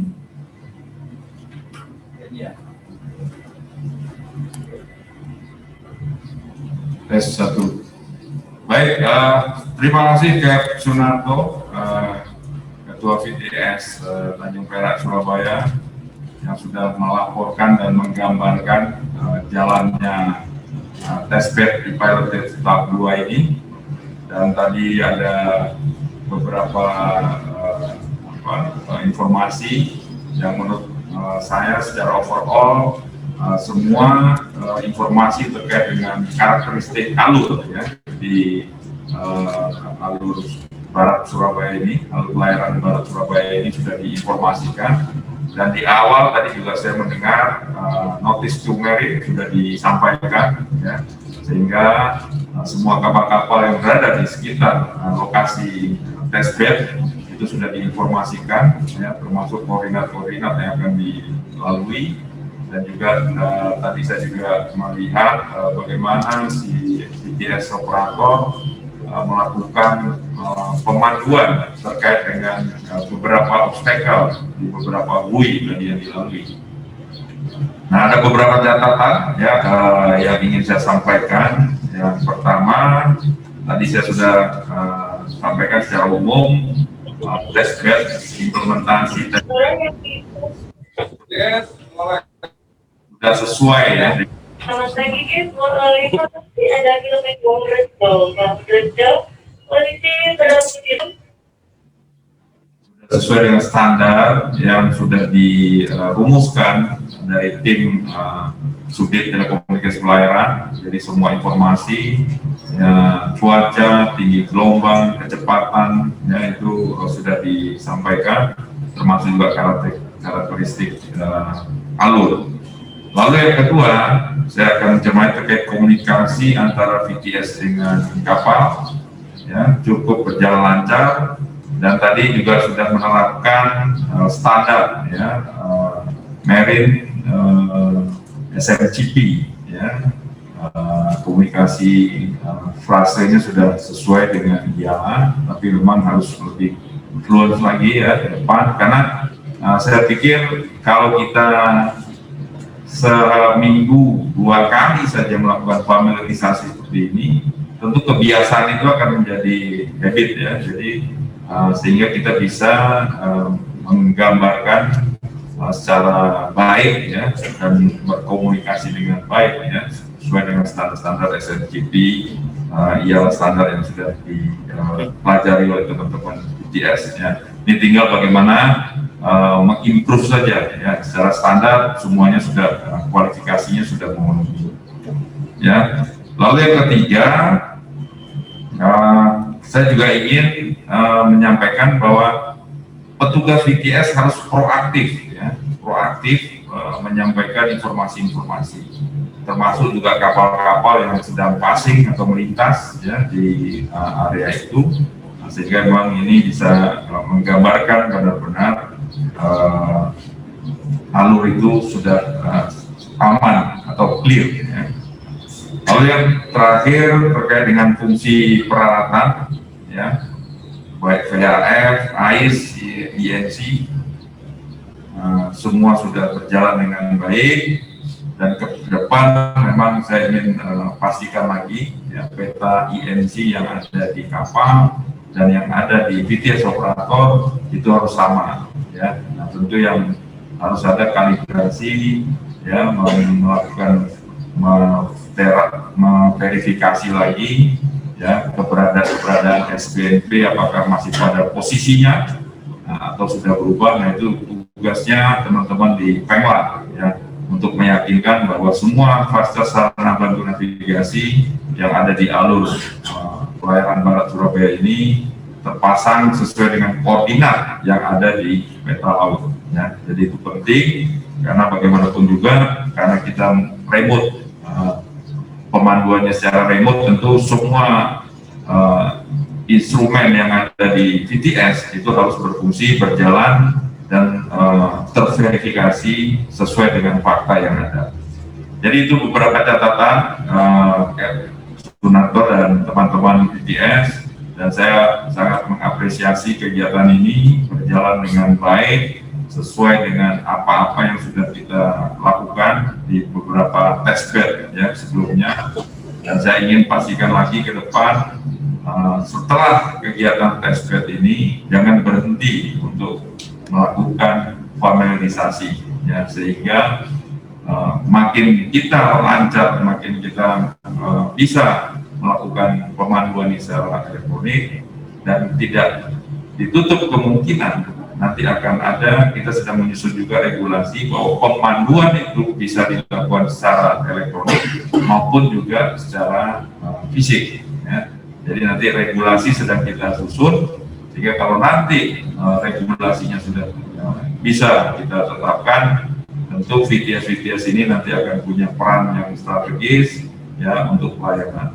Tes 1. Baik, terima kasih Kep Sunarto, Ketua VTS Tanjung Perak Surabaya, yang sudah melaporkan dan menggambarkan jalannya tes bed di pilot tahap 2 ini. Dan tadi ada beberapa informasi yang menurut saya secara overall semua informasi terkait dengan karakteristik alur ya di alur barat Surabaya ini, alur pelayaran barat Surabaya ini sudah diinformasikan. Dan di awal tadi juga saya mendengar notice to merit sudah disampaikan ya, sehingga semua kapal-kapal yang berada di sekitar lokasi test bed itu sudah diinformasikan ya, termasuk koordinat-koordinat yang akan dilalui. Dan juga tadi saya juga melihat bagaimana si VTS operator melakukan pemanduan terkait dengan beberapa obstacle di beberapa buoy yang dilalui. Nah, ada beberapa catatan ya yang ingin saya sampaikan. Yang pertama, tadi saya sudah sampaikan secara umum test bed implementasi test bed sudah sesuai ya. Selamat pagi, informasi ada kilometer Kondres kondisi berlaku. sesuai dengan standar yang sudah dirumuskan dari tim Subdit Telekomunikasi Pelayaran. Jadi semua informasi, ya, cuaca, tinggi gelombang, kecepatan, ya, itu sudah disampaikan, termasuk juga karakteristik alur. Lalu yang kedua, saya akan mencermati terkait komunikasi antara VTS dengan kapal, ya, cukup berjalan lancar, dan tadi juga sudah menerapkan standar, ya, Marine SMCP, ya, komunikasi frasenya sudah sesuai dengan IAA, tapi memang harus lebih fluent lagi, ya, ke depan, karena saya pikir kalau kita seminggu 2 kali saja melakukan familiarisasi seperti ini, tentu kebiasaan itu akan menjadi habit, ya. Jadi sehingga kita bisa menggambarkan secara baik, ya, dan berkomunikasi dengan baik, ya, sesuai dengan standar-standar SMCP, ialah standar yang sudah dipelajari oleh teman-teman VTS, ya. Ini tinggal bagaimana mengimprove saja, ya, secara standar semuanya sudah kualifikasinya sudah memenuhi, ya. Lalu yang ketiga, saya juga ingin menyampaikan bahwa petugas VTS harus proaktif, ya, proaktif menyampaikan informasi-informasi, termasuk juga kapal-kapal yang sedang passing atau melintas, ya, di area itu, sehingga memang ini bisa menggambarkan benar-benar alur itu sudah aman atau clear, ya. Lalu yang terakhir terkait dengan fungsi peralatan, ya, baik VHF, AIS, INC, semua sudah berjalan dengan baik, dan ke depan memang saya ingin pastikan lagi, ya, peta INC yang ada di kapal dan yang ada di VTS operator itu harus sama, ya. Nah, tentu yang harus ada kalibrasi, ya, melakukan verifikasi lagi, ya, keberadaan SBNP apakah masih pada posisinya, atau sudah berubah. Nah, itu tugasnya teman-teman di Pemla, ya, untuk meyakinkan bahwa semua fasilitas sarana bantu navigasi yang ada di alur pelayaran Barat Surabaya ini terpasang sesuai dengan koordinat yang ada di peta laut, ya. Jadi itu penting karena bagaimanapun juga, karena kita remote, pemanduannya secara remote, tentu semua instrumen yang ada di VTS itu harus berfungsi, berjalan, dan terverifikasi sesuai dengan fakta yang ada. Jadi itu beberapa catatan Sunarto dan teman-teman VTS, dan saya sangat mengapresiasi kegiatan ini berjalan dengan baik sesuai dengan apa-apa yang sudah kita lakukan di beberapa testbed, ya, sebelumnya. Dan saya ingin pastikan lagi ke depan, setelah kegiatan testbed ini jangan berhenti untuk melakukan familiarisasi, ya, sehingga makin kita lancar, makin kita bisa melakukan pemanduan secara elektronik, dan tidak ditutup kemungkinan nanti akan ada, kita sedang menyusun juga regulasi bahwa pemanduan itu bisa dilakukan secara elektronik maupun juga secara fisik, ya. Jadi nanti regulasi sedang kita susun, sehingga kalau nanti regulasinya sudah bisa kita tetapkan, tentu VTS ini nanti akan punya peran yang strategis, ya, untuk pelayanan.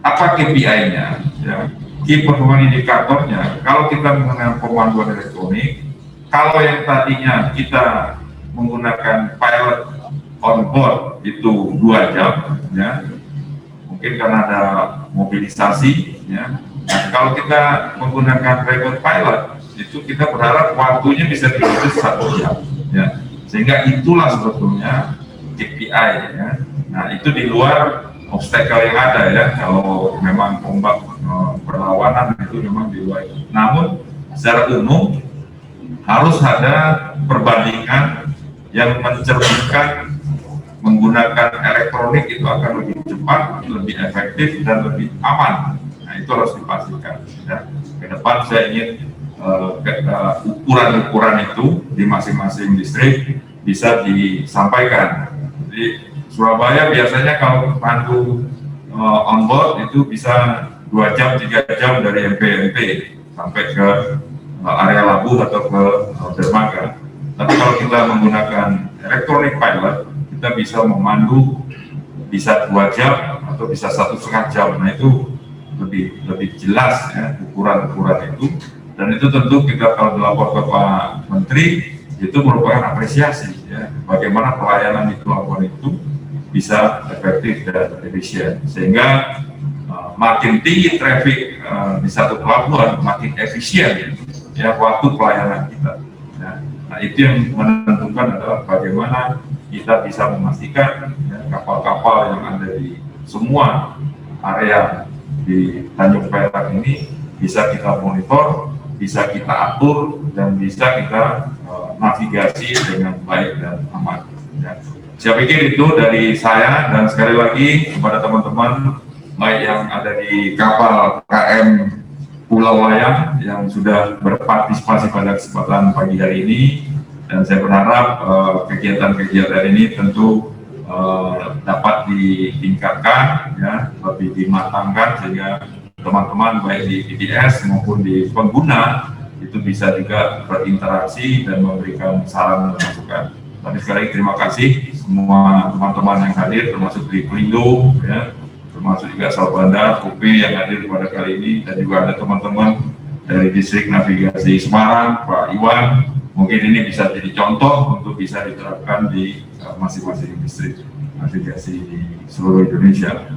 Apa KPI-nya, ya, Key Performance Indicator-nya? Kalau kita menggunakan pemanduan elektronik, kalau yang tadinya kita menggunakan pilot on board itu 2 jam, ya, mungkin karena ada mobilisasi, ya. Nah, kalau kita menggunakan remote pilot, itu kita berharap waktunya bisa direduksi 1 jam, ya. Sehingga itulah sebetulnya KPI, ya. Nah, itu di luar obstacle yang ada, ya. Kalau memang ombak berlawanan itu memang di luar. Namun secara umum harus ada perbandingan yang mencerminkan menggunakan elektronik itu akan lebih cepat, lebih efektif, dan lebih aman. Nah, itu harus dipastikan, ya. Ke depan saya ingin ukuran-ukuran itu di masing-masing distrik bisa disampaikan. Jadi Surabaya biasanya kalau pandu on board itu bisa 2 jam 3 jam dari MP sampai ke area Labuh atau ke dermaga. Tapi kalau kita menggunakan electronic pilot, kita bisa memandu bisa 2 jam atau bisa 1,5 jam. Nah itu lebih jelas ya ukuran-ukuran itu, dan itu tentu kita kalau dilapor ke Pak Menteri itu merupakan apresiasi ya, bagaimana pelayanan di pelabuhan itu bisa efektif dan efisien, sehingga makin tinggi traffic di satu pelabuhan makin efisien ya waktu pelayanan kita ya. Nah itu yang menentukan adalah bagaimana kita bisa memastikan kapal-kapal yang ada di semua area di Tanjung Perak ini bisa kita monitor, bisa kita atur, dan bisa kita navigasi dengan baik dan aman ya. Saya pikir itu dari saya, dan sekali lagi kepada teman-teman baik yang ada di kapal KM Pulau Layang yang sudah berpartisipasi pada kesempatan pagi hari ini, dan saya berharap kegiatan-kegiatan ini tentu dapat ditingkatkan ya, lebih dimatangkan sehingga teman-teman baik di PTS maupun di pengguna itu bisa juga berinteraksi dan memberikan saran dan masukan. Tapi sekali lagi terima kasih semua teman-teman yang hadir, termasuk di Pelindo ya, termasuk juga Salbanda, UP yang hadir pada kali ini, dan juga ada teman-teman dari Distrik Navigasi Semarang, Pak Iwan. Mungkin ini bisa jadi contoh untuk bisa diterapkan di masing-masing distrik navigasi di seluruh Indonesia.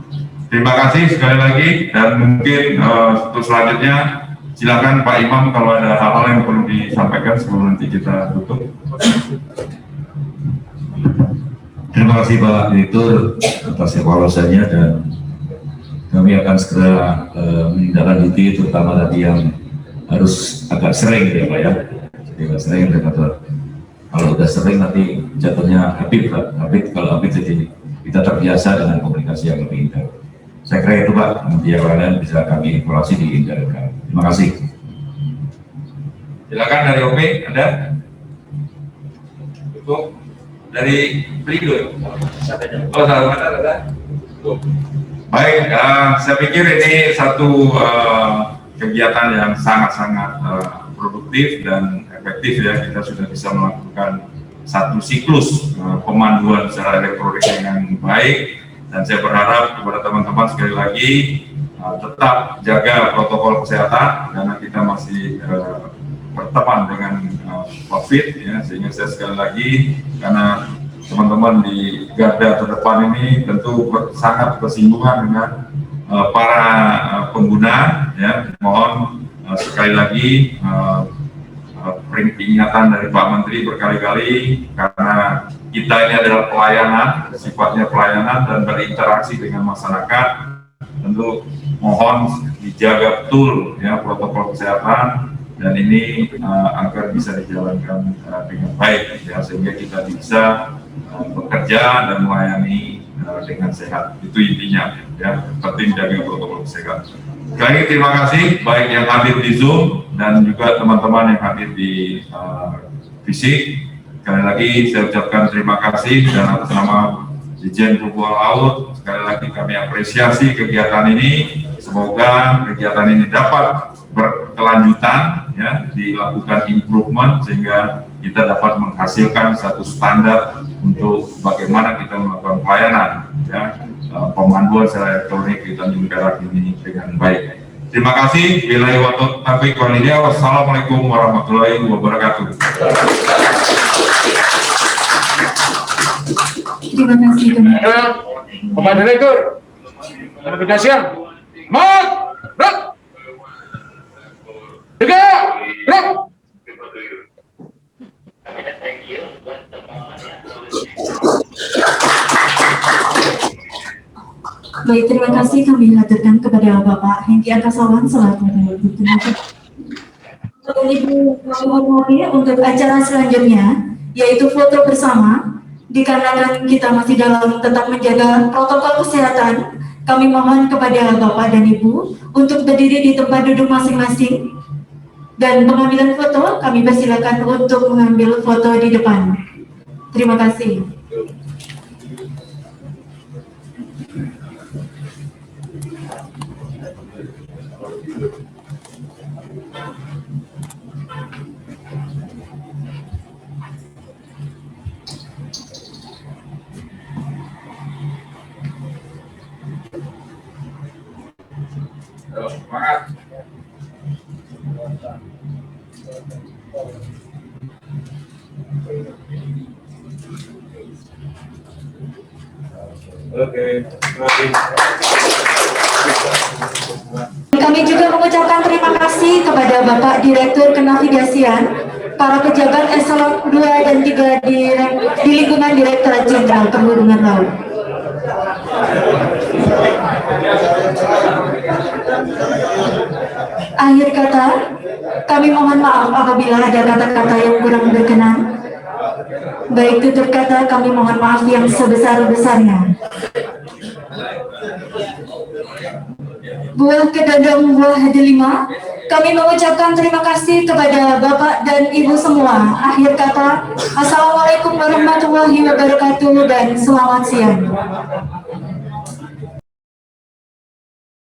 Terima kasih sekali lagi, dan mungkin untuk selanjutnya silakan Pak Imam kalau ada hal-hal yang perlu disampaikan sebelum nanti kita tutup. Terima kasih Pak Direktur atas evaluasinya, dan kami akan segera menindaklanjuti terutama tadi yang harus agak sering ya Pak ya. Jadi agak sering kalau udah sering nanti jatuhnya habib Pak. Kalau habib jadi kita terbiasa dengan komunikasi yang lebih intens. Saya kira itu Pak, nanti yang lain bisa kami evaluasi di Indonesia. Terima kasih. Silakan dari OP ada. Cukup. Dari Pelindo. Oh, salah ada. Baik, saya pikir ini satu kegiatan yang sangat-sangat produktif dan efektif ya. Kita sudah bisa melakukan satu siklus pemanduan secara elektronik yang baik, dan saya berharap kepada teman-teman sekali lagi tetap jaga protokol kesehatan karena kita masih berteman dengan COVID ya, sehingga saya sekali lagi, karena teman-teman di garda terdepan ini tentu sangat bersinggungan dengan para pengguna ya. Mohon sekali lagi peringatan dari Pak Menteri berkali-kali, karena kita ini adalah pelayanan, sifatnya pelayanan dan berinteraksi dengan masyarakat, tentu mohon dijaga betul ya protokol kesehatan, dan ini agar bisa dijalankan dengan baik ya, sehingga kita bisa bekerja dan melayani dengan sehat. Itu intinya ya, penting jaga protokol kesehatan. Sekali lagi terima kasih baik yang hadir di Zoom dan juga teman-teman yang hadir di fisik. Sekali lagi saya ucapkan terima kasih, dan atas nama Dirjen Perhubungan Laut sekali lagi kami apresiasi kegiatan ini. Semoga kegiatan ini dapat berkelanjutan ya, dilakukan improvement sehingga kita dapat menghasilkan satu standar untuk bagaimana kita melakukan pelayanan ya, pemanduan secara elektronik di Tanjung Perak ini dengan baik. Terima kasih. Billahi wa taufiq wal hidayah. Wassalamualaikum warahmatullahi wabarakatuh. Terima kasih. Bapak Direktur, Navigasian, Mat, Rak, Tiga, Rak. Baik, terima kasih kami haturkan kepada Bapak Hengki Angkasawan selaku Direktur. Ibu menghormati untuk acara selanjutnya yaitu foto bersama. Dikarenakan kita masih dalam tetap menjaga protokol kesehatan, kami mohon kepada Bapak dan Ibu untuk berdiri di tempat duduk masing-masing. Dan pengambilan foto, kami persilakan untuk mengambil foto di depan. Terima kasih. Semangat. Oke, terima kasih. Kami juga mengucapkan terima kasih kepada Bapak Direktur Kenavigasian, para pejabat eselon 2 dan 3 di lingkungan Direktorat Jenderal Perhubungan Laut. Akhir kata, kami mohon maaf apabila ada kata-kata yang kurang berkenan. Baik tutur kata, kami mohon maaf yang sebesar-besarnya. Buah kedandang buah delima, kami mengucapkan terima kasih kepada Bapak dan Ibu semua. Akhir kata, Assalamualaikum warahmatullahi wabarakatuh dan selamat siang.